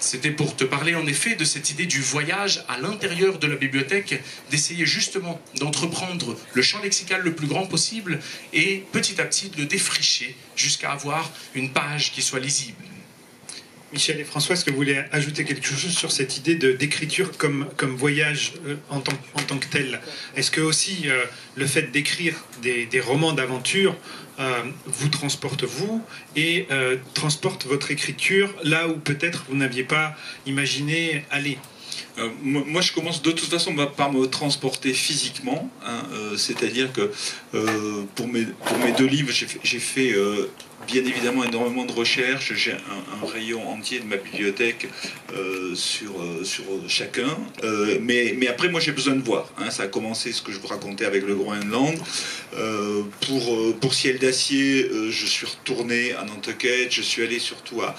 C'était pour te parler en effet de cette idée du voyage à l'intérieur de la bibliothèque, d'essayer justement d'entreprendre le champ lexical le plus grand possible et petit à petit de le défricher jusqu'à avoir une page qui soit lisible. Michel et François, est-ce que vous voulez ajouter quelque chose sur cette idée d'écriture comme voyage en tant que tel? Est-ce que aussi le fait d'écrire des romans d'aventure vous transporte vous et transporte votre écriture là où peut-être vous n'aviez pas imaginé aller? Moi, je commence de toute façon par me transporter physiquement, hein, c'est-à-dire que pour mes 2 livres, j'ai fait bien évidemment énormément de recherches. J'ai un rayon entier de ma bibliothèque sur chacun, mais après moi j'ai besoin de voir, hein. Ça a commencé ce que je vous racontais avec le Groenland. Pour Ciel d'acier, je suis retourné à Nantucket, je suis allé surtout à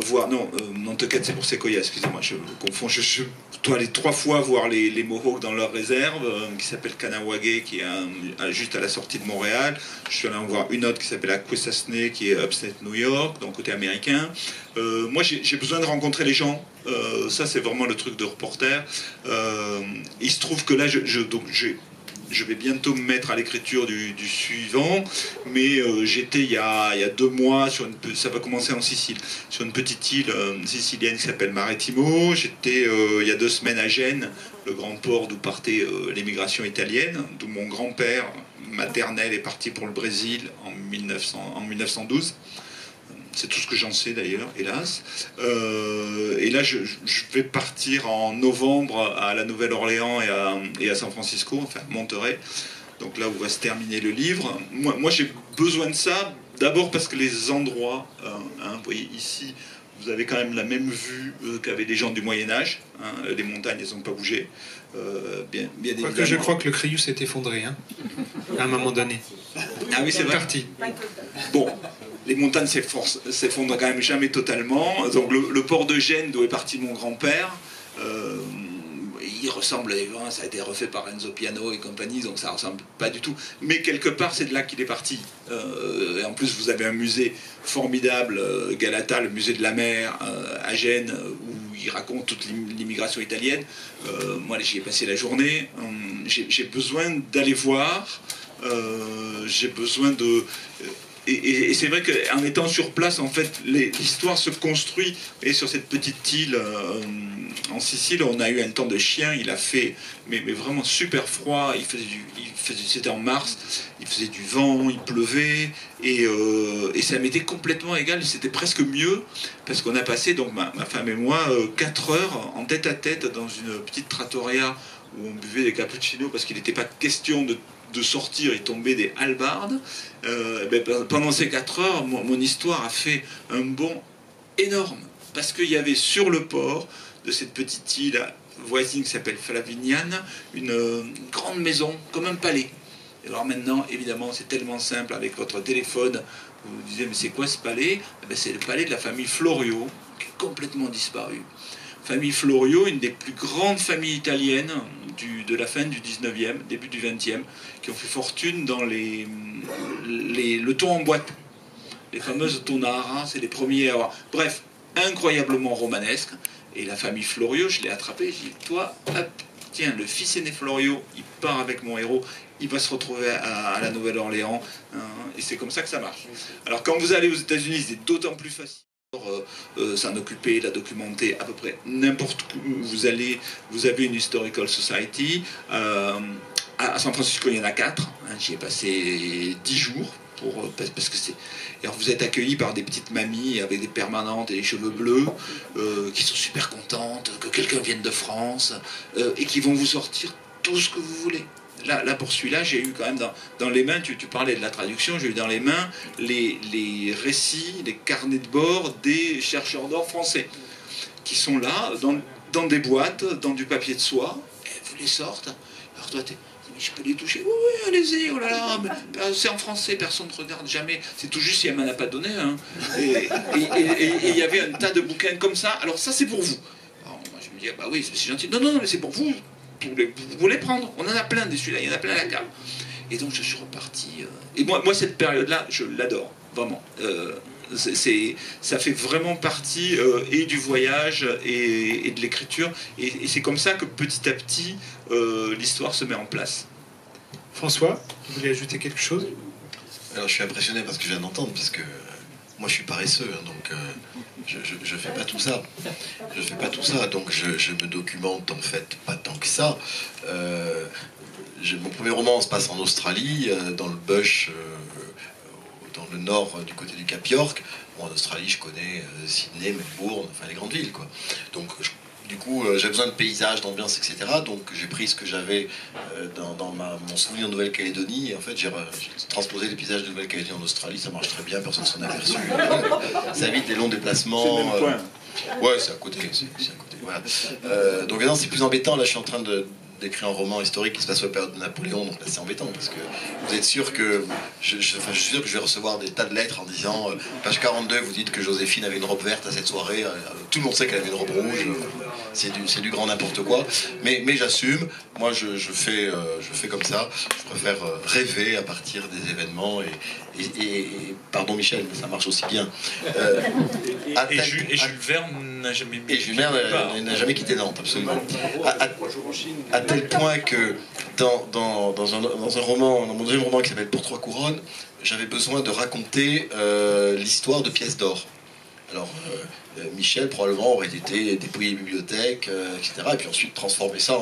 voir, non, Nantucket c'est pour Sequoia, excusez-moi, je confonds. Je dois aller 3 fois voir les Mohawks dans leur réserve, qui s'appelle Kanawagé, qui est juste à la sortie de Montréal. Je suis allé en voir une autre qui s'appelle Akwesasne, qui est upstate New York, donc côté américain. Moi j'ai besoin de rencontrer les gens, ça c'est vraiment le truc de reporter. Il se trouve que là, je vais bientôt me mettre à l'écriture du suivant, mais j'étais il y a 2 mois, ça va commencer en Sicile, sur une petite île sicilienne qui s'appelle Marettimo. J'étais il y a 2 semaines à Gênes, le grand port d'où partait l'émigration italienne, d'où mon grand-père maternel est parti pour le Brésil en 1912. C'est tout ce que j'en sais d'ailleurs, hélas. Et là, je vais partir en novembre à la Nouvelle-Orléans et à San Francisco, enfin Monterey. Donc là où va se terminer le livre. Moi j'ai besoin de ça, d'abord parce que les endroits, vous voyez ici, vous avez quand même la même vue qu'avaient les gens du Moyen-Âge. Les montagnes, elles n'ont pas bougé. Bien évidemment. Que je crois que le Criou s'est effondré, à un moment donné. Ah oui, c'est vrai. Parti. Bon. Les montagnes s'effondrent quand même jamais totalement. Donc le port de Gênes, d'où est parti mon grand-père, il ressemble, ça a été refait par Enzo Piano et compagnie, donc ça ressemble pas du tout. Mais quelque part, c'est de là qu'il est parti. Et en plus, vous avez un musée formidable, Galata, le musée de la mer, à Gênes, où il raconte toute l'immigration italienne. Moi, j'y ai passé la journée. J'ai besoin d'aller voir. J'ai besoin de... Et c'est vrai qu'en étant sur place, en fait, l'histoire se construit. Et sur cette petite île en Sicile, on a eu un temps de chien. Il a fait, mais vraiment super froid. C'était en mars. Il faisait du vent, il pleuvait, et ça m'était complètement égal. C'était presque mieux parce qu'on a passé, donc ma femme et moi, 4 heures en tête à tête dans une petite trattoria où on buvait des cappuccinos parce qu'il n'était pas question de sortir, il tombait des hallebardes. Pendant ces 4 heures, mon histoire a fait un bond énorme, parce qu'il y avait sur le port de cette petite île voisine qui s'appelle Flavignane une grande maison, comme un palais. Et alors maintenant, évidemment, c'est tellement simple, avec votre téléphone, vous vous disiez, mais c'est quoi ce palais? C'est le palais de la famille Florio, qui est complètement disparu. Famille Florio, une des plus grandes familles italiennes de la fin du 19e, début du 20e, qui ont fait fortune dans le thon en boîte. Les fameuses tonara, c'est les premiers à avoir. Bref, incroyablement romanesque. Et la famille Florio, je l'ai attrapé, j'ai dit, toi, hop, tiens, le fils aîné Florio, il part avec mon héros, il va se retrouver à la Nouvelle-Orléans, et c'est comme ça que ça marche. Alors quand vous allez aux États-Unis, c'est d'autant plus facile. S'en occuper, la documenter à peu près n'importe où vous allez. Vous avez une Historical Society. À San Francisco, il y en a 4. J'y ai passé 10 jours. Parce que c'est. Alors vous êtes accueillis par des petites mamies avec des permanentes et des cheveux bleus qui sont super contentes que quelqu'un vienne de France et qui vont vous sortir tout ce que vous voulez. Là, pour celui-là, j'ai eu quand même dans les mains, tu parlais de la traduction, j'ai eu dans les mains les récits, les carnets de bord des chercheurs d'or français, qui sont là, dans des boîtes, dans du papier de soie, et vous les sortent. Alors toi, mais je peux les toucher? Oui, allez-y, oh là là, c'est en français, personne ne regarde jamais, c'est tout juste si elle m'en a pas donné. Et il y avait un tas de bouquins comme ça, alors ça c'est pour vous. Alors, moi je me dis, bah oui, c'est gentil, non, mais c'est pour vous. Vous les prendre, on en a plein des celui-là, il y en a plein à la cave. Et donc je suis reparti. Et moi cette période-là, je l'adore, vraiment. Ça fait vraiment partie et du voyage et de l'écriture. Et c'est comme ça que petit à petit, l'histoire se met en place. François, vous voulez ajouter quelque chose? Alors je suis impressionné parce que je viens d'entendre, parce que moi je suis paresseux, donc je fais pas tout ça. Je fais pas tout ça, donc je me documente en fait pas tant que ça. Mon premier roman se passe en Australie, dans le bush, dans le nord du côté du Cap York. Bon, en Australie, je connais Sydney, Melbourne, enfin les grandes villes, quoi. Donc du coup, j'avais besoin de paysages, d'ambiance, etc. Donc j'ai pris ce que j'avais dans mon souvenir de Nouvelle-Calédonie. Et en fait, j'ai transposé les paysages de Nouvelle-Calédonie en Australie. Ça marche très bien, personne ne s'en est aperçu. Ça évite les longs déplacements. C'est le même point. Ouais, c'est à côté. C'est à côté. Voilà. Donc maintenant, c'est plus embêtant. Là, je suis en train d'écrire un roman historique qui se passe sur la période de Napoléon. Donc là, c'est embêtant parce que vous êtes sûr que je suis sûr que je vais recevoir des tas de lettres en disant page 42, vous dites que Joséphine avait une robe verte à cette soirée. Tout le monde sait qu'elle avait une robe rouge. c'est du grand n'importe quoi. Mais j'assume. Moi, je fais comme ça. Je préfère rêver à partir des événements et pardon Michel, mais ça marche aussi bien. Et Jules Verne n'a jamais mis. Et Jules Verne n'a jamais quitté Nantes, absolument. À tel point que dans un roman, dans mon deuxième roman qui s'appelle Pour trois couronnes, j'avais besoin de raconter l'histoire de pièces d'or. Alors, Michel probablement aurait été dépouillé des bibliothèques, etc. Et puis ensuite transformer ça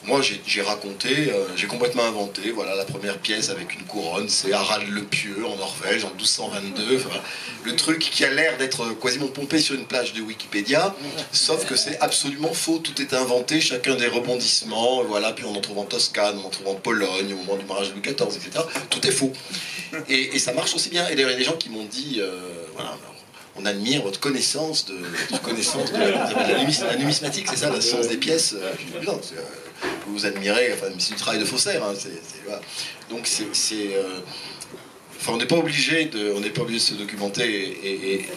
Moi, j'ai raconté, j'ai complètement inventé. Voilà, la première pièce avec une couronne, c'est Harald le Pieux en Norvège en 1222. Enfin, le truc qui a l'air d'être quasiment pompé sur une page de Wikipédia, sauf que c'est absolument faux. Tout est inventé, chacun des rebondissements. Voilà, puis on en trouve en Toscane, on en trouve en Pologne, au moment du mariage de Louis XIV, etc. Tout est faux. Et ça marche aussi bien. Et d'ailleurs, il y a des gens qui m'ont dit, voilà. On admire votre connaissance de la numismatique, c'est ça, la science des pièces. Vous admirez, enfin, c'est du travail de faussaire. Hein, voilà. Donc enfin, on n'est pas obligé de se documenter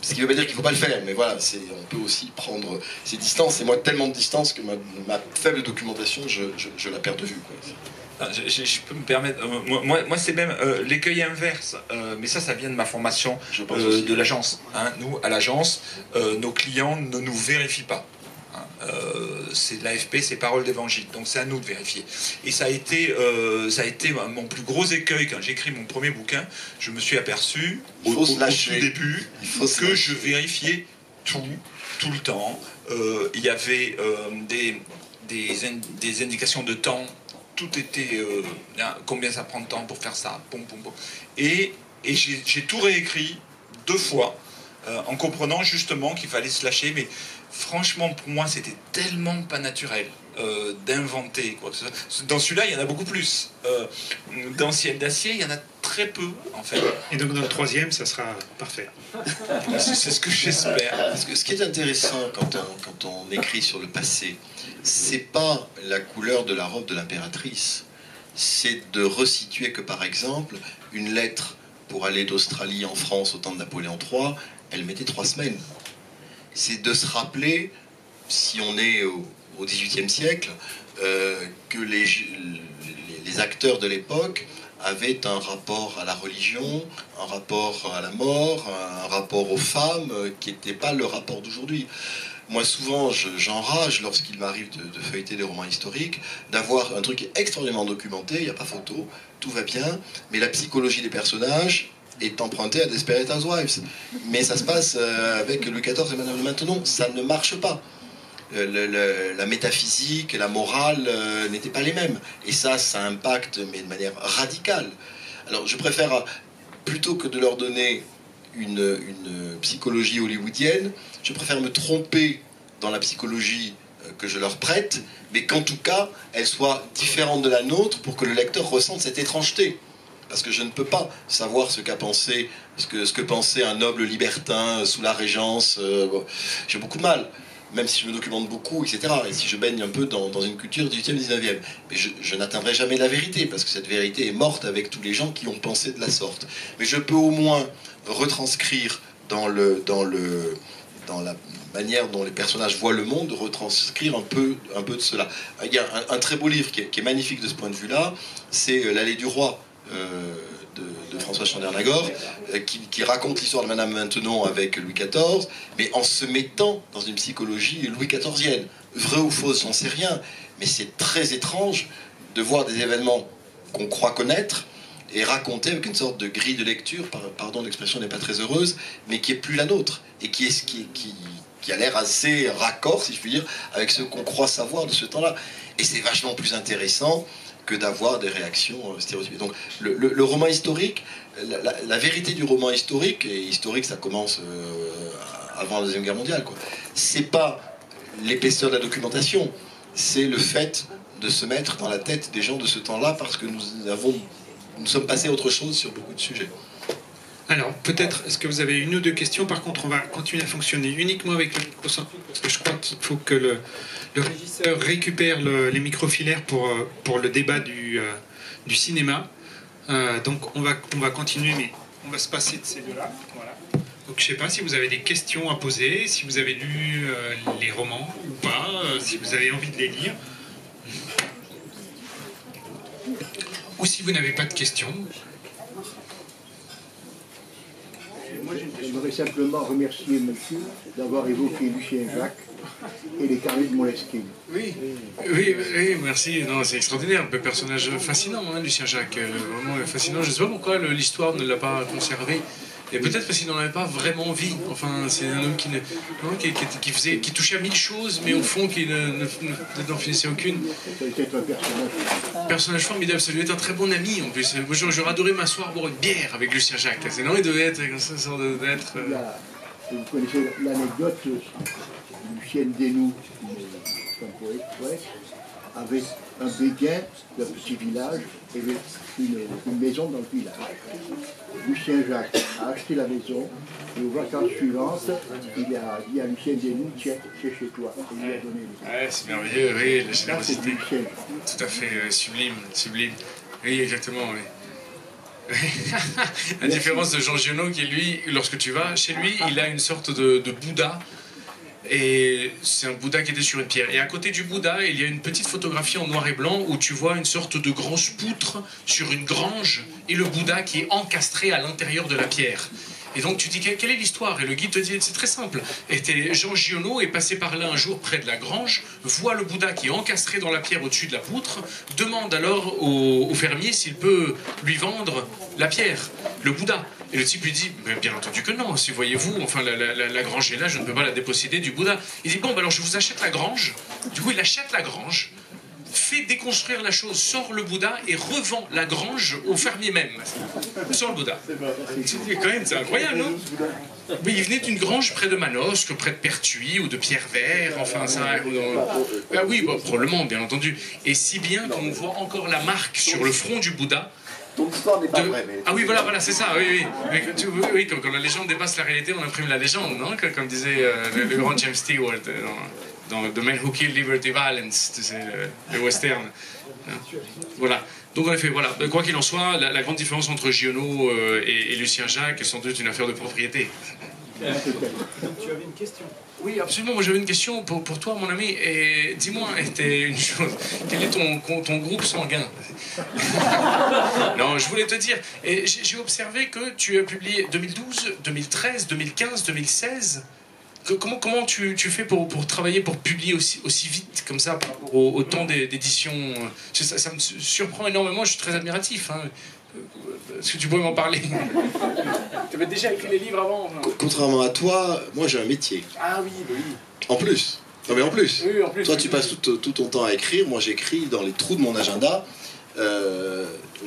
ce qui ne veut pas dire qu'il ne faut pas le faire, mais voilà, on peut aussi prendre ses distances. Et moi, tellement de distance que ma faible documentation, je la perds de vue, quoi. Je peux me permettre, moi c'est même l'écueil inverse, mais ça vient de ma formation de l'agence. Hein. Nous, à l'agence, nos clients ne nous vérifient pas. Hein. C'est l'AFP, c'est parole d'évangile, donc c'est à nous de vérifier. Et ça a été mon plus gros écueil quand j'ai écrit mon premier bouquin. Je me suis aperçu au tout début que je vérifiais tout le temps. Il y avait des indications de temps. Tout était combien ça prend de temps pour faire ça, et j'ai tout réécrit 2 fois en comprenant justement qu'il fallait se lâcher, mais franchement pour moi c'était tellement pas naturel d'inventer quoi que ce soit. Dans celui-là il y en a beaucoup plus, dans Ciel d'acier il y en a très peu en fait. Et donc dans le 3e ça sera parfait. C'est ce que j'espère. Parce que ce qui est intéressant quand on écrit sur le passé, c'est pas la couleur de la robe de l'impératrice, c'est de resituer que par exemple une lettre pour aller d'Australie en France au temps de Napoléon III, elle mettait 3 semaines. C'est de se rappeler, si on est au XVIIIe siècle, que les acteurs de l'époque avaient un rapport à la religion, un rapport à la mort, un rapport aux femmes qui n'était pas le rapport d'aujourd'hui. Moi, souvent, j'enrage lorsqu'il m'arrive de feuilleter des romans historiques, d'avoir un truc extraordinairement documenté, il n'y a pas photo, tout va bien, mais la psychologie des personnages est empruntée à Desperate Housewives. Mais ça se passe avec Louis XIV et Madame de Maintenon, ça ne marche pas. La métaphysique et la morale n'étaient pas les mêmes. Et ça impacte, mais de manière radicale. Alors, je préfère, plutôt que de leur donner une psychologie hollywoodienne, je préfère me tromper dans la psychologie que je leur prête, mais qu'en tout cas, elle soit différente de la nôtre pour que le lecteur ressente cette étrangeté. Parce que je ne peux pas savoir ce que pensait un noble libertin sous la Régence. J'ai beaucoup de mal, même si je me documente beaucoup, etc. Et si je baigne un peu dans une culture du 18e, 19e. Mais je n'atteindrai jamais la vérité, parce que cette vérité est morte avec tous les gens qui ont pensé de la sorte. Mais je peux au moins retranscrire dans la manière dont les personnages voient le monde, retranscrire un peu de cela. Il y a un très beau livre qui est magnifique de ce point de vue-là, c'est L'Allée du Roi de François Chandernagor, qui raconte l'histoire de Madame Maintenon avec Louis XIV, mais en se mettant dans une psychologie Louis XIVienne. Vrai ou fausse, j'en sais rien, mais c'est très étrange de voir des événements qu'on croit connaître et raconter avec une sorte de grille de lecture, pardon l'expression n'est pas très heureuse, mais qui est plus la nôtre, et qui a l'air assez raccord, si je puis dire, avec ce qu'on croit savoir de ce temps-là. Et c'est vachement plus intéressant que d'avoir des réactions stéréotypées. Donc le roman historique, la vérité du roman historique, et historique ça commence avant la Deuxième Guerre mondiale, quoi. C'est pas l'épaisseur de la documentation, c'est le fait de se mettre dans la tête des gens de ce temps-là, parce que nous sommes passés à autre chose sur beaucoup de sujets. Alors, peut-être, est-ce que vous avez 1 ou 2 questions? Par contre, on va continuer à fonctionner uniquement avec le micro sans fil, parce que je crois qu'il faut que le régisseur récupère les microfilaires pour le débat du cinéma. Donc, on va continuer, mais on va se passer de ces 2-là. Voilà. Donc je ne sais pas si vous avez des questions à poser, si vous avez lu les romans ou pas, si vous avez envie de les lire. Ou si vous n'avez pas de questions. J'aimerais simplement remercier monsieur d'avoir évoqué Lucien Jacques et les carnets de Moleskine. Oui, merci. Non, c'est extraordinaire, un personnage fascinant, hein, Lucien Jacques, vraiment fascinant. Je ne sais pas pourquoi l'histoire ne l'a pas conservé. Et peut-être parce qu'il n'en avait pas vraiment envie. Enfin, c'est un homme qui touchait à 1000 choses, mais au fond, qui n'en finissait aucune. C'était un personnage formidable. Ça devait être un très bon ami, en plus. J'aurais adoré m'asseoir boire une bière avec Lucien Jacques. C'est non, il devait être comme ça, sorte d'être... Vous connaissez l'anecdote, Lucien Desnoux, un poète, avait un béguin d'un petit village et une maison dans le village. Lucien Jacques a acheté la maison et aux vacances suivantes, il a dit à Lucien Desnoux, tiens, c'est chez toi. Et il lui a donné les... Ouais, c'est merveilleux, oui, la générosité. Tout à fait, sublime, sublime. Oui, exactement, oui. La différence de Jean Giono qui, lui, lorsque tu vas chez lui, il a une sorte de Bouddha. Et c'est un Bouddha qui était sur une pierre. Et à côté du Bouddha, il y a une petite photographie en noir et blanc où tu vois une sorte de grosse poutre sur une grange et le Bouddha qui est encastré à l'intérieur de la pierre. Et donc tu dis, quelle est l'histoire? Et le guide te dit, c'est très simple. Et Jean Giono est passé par là un jour près de la grange, voit le Bouddha qui est encastré dans la pierre au-dessus de la poutre, demande alors au fermier s'il peut lui vendre la pierre, le Bouddha. Et le type lui dit, mais bien entendu que non, si voyez-vous, enfin la grange est là, je ne peux pas la déposséder du Bouddha. Il dit, bon, bah alors je vous achète la grange. Du coup, il achète la grange, fait déconstruire la chose, sort le Bouddha et revend la grange au fermier même. Sort le Bouddha. Quand même, c'est incroyable, non? Mais il venait d'une grange près de Manosque, près de Pertuis ou de Pierrevert, enfin ça... Ah oui, bah, probablement, bien entendu. Et si bien qu'on voit encore la marque sur le front du Bouddha. Ton histoire n'est pas vraie, mais... Ah oui, voilà, c'est ça, oui. Oui, quand la légende dépasse la réalité, on imprime la légende, non? Comme disait le grand James Stewart dans The Man Who Killed Liberty Valance, tu sais, le western. Voilà. Donc en effet, voilà. Quoi qu'il en soit, la grande différence entre Giono et Lucien Jacques est sans doute une affaire de propriété. Tu avais une question? Oui, absolument. Moi, j'avais une question pour toi, mon ami. Et dis-moi, une chose. Quel est ton groupe sanguin? Non, je voulais te dire. J'ai observé que tu as publié 2012, 2013, 2015, 2016. Comment tu fais pour travailler, pour publier aussi vite, comme ça, par rapport au temps d'édition? Ça me surprend énormément. Je suis très admiratif. Hein. Est-ce que tu pourrais m'en parler? Tu avais déjà écrit les livres avant? Contrairement à toi, moi j'ai un métier. Ah oui, bah oui. En plus. Non mais en plus. Oui, en plus. Toi tu passes tout ton temps à écrire, moi j'écris dans les trous de mon agenda.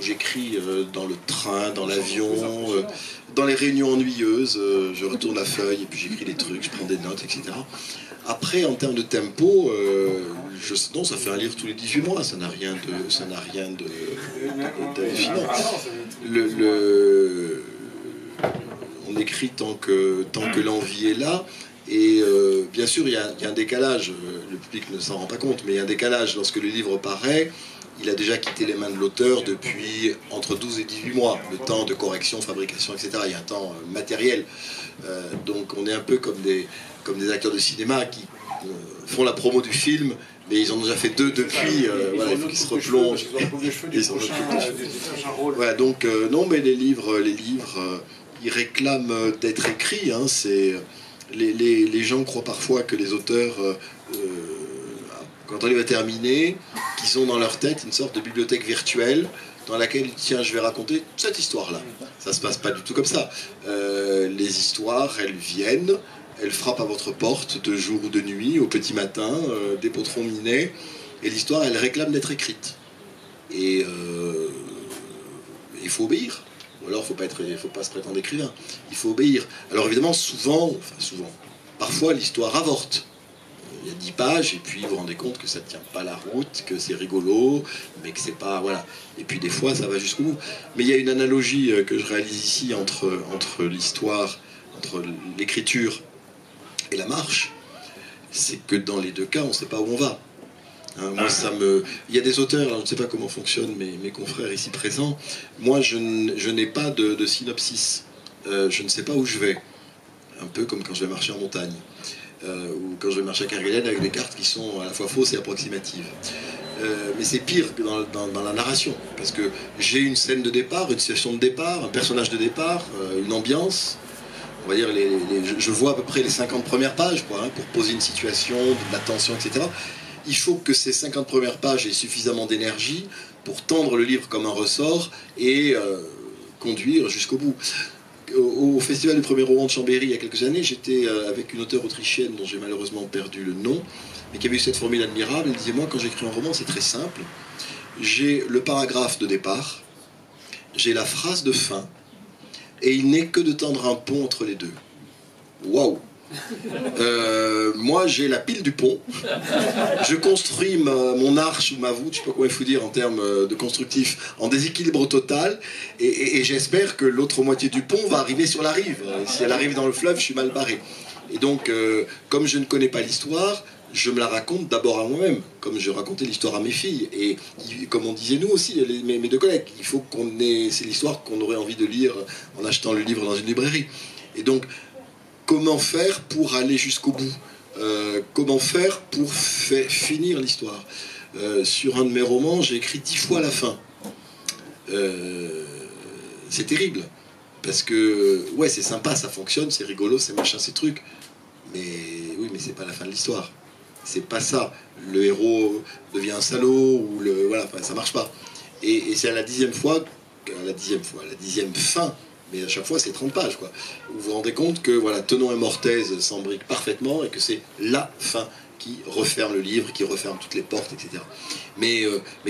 J'écris dans le train, dans l'avion, dans les réunions ennuyeuses, je retourne la feuille et puis j'écris des trucs, je prends des notes, etc. Après, en termes de tempo, non, ça fait un livre tous les 18 mois, ça n'a rien d'hallucinant. On écrit tant que l'envie est là, et bien sûr, il y a un décalage, le public ne s'en rend pas compte, mais il y a un décalage lorsque le livre paraît. Il a déjà quitté les mains de l'auteur depuis entre 12 et 18 mois, le temps de correction, fabrication, etc. Il y a un temps matériel. Donc on est un peu comme des acteurs de cinéma qui font la promo du film, mais ils en ont déjà fait 2 depuis, voilà, il faut qu'ils se replongent. Voilà, donc non, mais les livres ils réclament d'être écrits. Hein, les gens croient parfois que les auteurs... quand on les va terminer, qu'ils ont dans leur tête une sorte de bibliothèque virtuelle dans laquelle, tiens, je vais raconter cette histoire-là. Ça se passe pas du tout comme ça. Les histoires, elles viennent, elles frappent à votre porte de jour ou de nuit, au petit matin, des potrons minés, et l'histoire, elle réclame d'être écrite. Et il faut obéir. Ou alors, il faut pas se prétendre écrivain. Il faut obéir. Alors évidemment, parfois l'histoire avorte. Il y a 10 pages, et puis vous vous rendez compte que ça ne tient pas la route, que c'est rigolo, mais que c'est pas... Voilà. Et puis des fois, ça va jusqu'au bout. Mais il y a une analogie que je réalise ici entre l'histoire, entre l'écriture et la marche. C'est que dans les 2 cas, on ne sait pas où on va. Hein, moi, il y a des auteurs, alors je ne sais pas comment fonctionnent mes confrères ici présents. Moi, je n'ai pas de synopsis. Je ne sais pas où je vais. un peu comme quand je vais marcher en montagne, ou quand je vais marcher à Kerguelen avec des cartes qui sont à la fois fausses et approximatives. Mais c'est pire que dans la narration, parce que j'ai une scène de départ, une situation de départ, un personnage de départ, une ambiance. On va dire, je vois à peu près les 50 premières pages, quoi, hein, pour poser une situation, de la tension, etc. Il faut que ces 50 premières pages aient suffisamment d'énergie pour tendre le livre comme un ressort et conduire jusqu'au bout. Au Festival du Premier Roman de Chambéry, il y a quelques années, j'étais avec une auteure autrichienne dont j'ai malheureusement perdu le nom, mais qui avait eu cette formule admirable. Elle disait, moi, quand j'écris un roman, c'est très simple. J'ai le paragraphe de départ, j'ai la phrase de fin, et il n'est que de tendre un pont entre les deux. Waouh! Moi, j'ai la pile du pont. Je construis mon arche ou ma voûte, je sais pas comment il faut dire en termes de constructif, en déséquilibre total, et j'espère que l'autre moitié du pont va arriver sur la rive. Si elle arrive dans le fleuve, je suis mal barré. Et donc, comme je ne connais pas l'histoire, je me la raconte d'abord à moi-même, comme je racontais l'histoire à mes filles. Et comme on disait nous aussi, mes deux collègues, il faut qu'on ait... C'est l'histoire qu'on aurait envie de lire en achetant le livre dans une librairie. Et donc, comment faire pour aller jusqu'au bout? Comment faire pour finir l'histoire? Sur un de mes romans, j'ai écrit 10 fois la fin. C'est terrible. Parce que, ouais, c'est sympa, ça fonctionne, c'est rigolo, c'est machin, c'est truc. Mais oui, mais c'est pas la fin de l'histoire. C'est pas ça. Le héros devient un salaud, ou voilà, enfin, ça marche pas. Et c'est à la 10e fois, la 10e fin, mais à chaque fois c'est 30 pages, quoi. Vous vous rendez compte que, voilà, Tenon et Mortaise s'embriquent parfaitement, et que c'est la fin qui referme le livre, qui referme toutes les portes, etc. Mais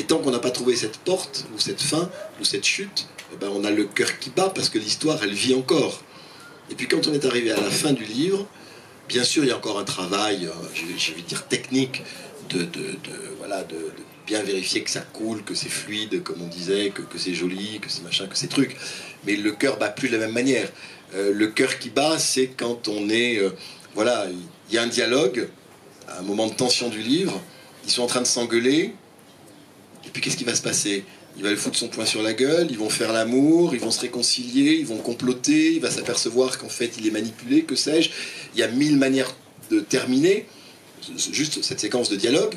tant qu'on n'a pas trouvé cette porte, ou cette fin, ou cette chute, eh ben, on a le cœur qui bat, parce que l'histoire, elle vit encore. Et puis quand on est arrivé à la fin du livre, bien sûr, il y a encore un travail, je vais dire technique, de bien vérifier que ça coule, que c'est fluide, comme on disait, que c'est joli, que c'est machin, que c'est truc. Mais le cœur bat plus de la même manière. Le cœur qui bat, c'est quand on est... voilà, il y a un dialogue, à un moment de tension du livre, ils sont en train de s'engueuler, et puis qu'est-ce qui va se passer? Il va lui foutre son poing sur la gueule, ils vont faire l'amour, ils vont se réconcilier, ils vont comploter, il va s'apercevoir qu'en fait il est manipulé, que sais-je. Il y a 1000 manières de terminer juste cette séquence de dialogue.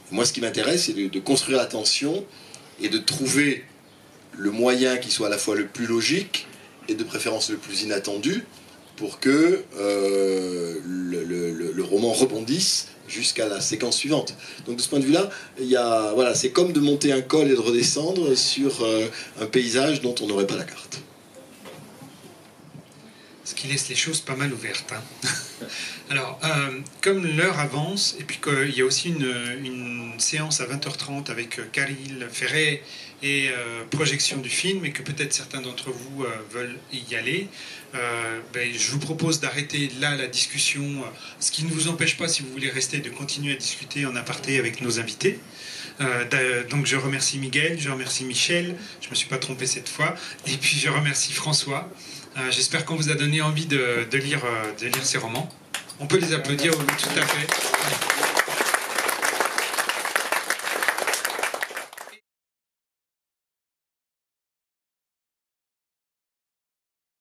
Moi, ce qui m'intéresse, c'est de construire la tension et de trouver le moyen qui soit à la fois le plus logique et de préférence le plus inattendu pour que le roman rebondisse jusqu'à la séquence suivante. Donc de ce point de vue-là, voilà, c'est comme de monter un col et de redescendre sur un paysage dont on n'aurait pas la carte. Ce qui laisse les choses pas mal ouvertes. Hein. Alors, comme l'heure avance, et puis qu'il y a aussi une séance à 20h30 avec Caril Ferret et projection du film, et que peut-être certains d'entre vous veulent y aller, je vous propose d'arrêter là la discussion, ce qui ne vous empêche pas, si vous voulez rester, de continuer à discuter en aparté avec nos invités. Donc je remercie Miguel, je remercie Michel, je ne me suis pas trompé cette fois, et puis je remercie François. J'espère qu'on vous a donné envie de lire ces romans. On peut les applaudir, tout à fait.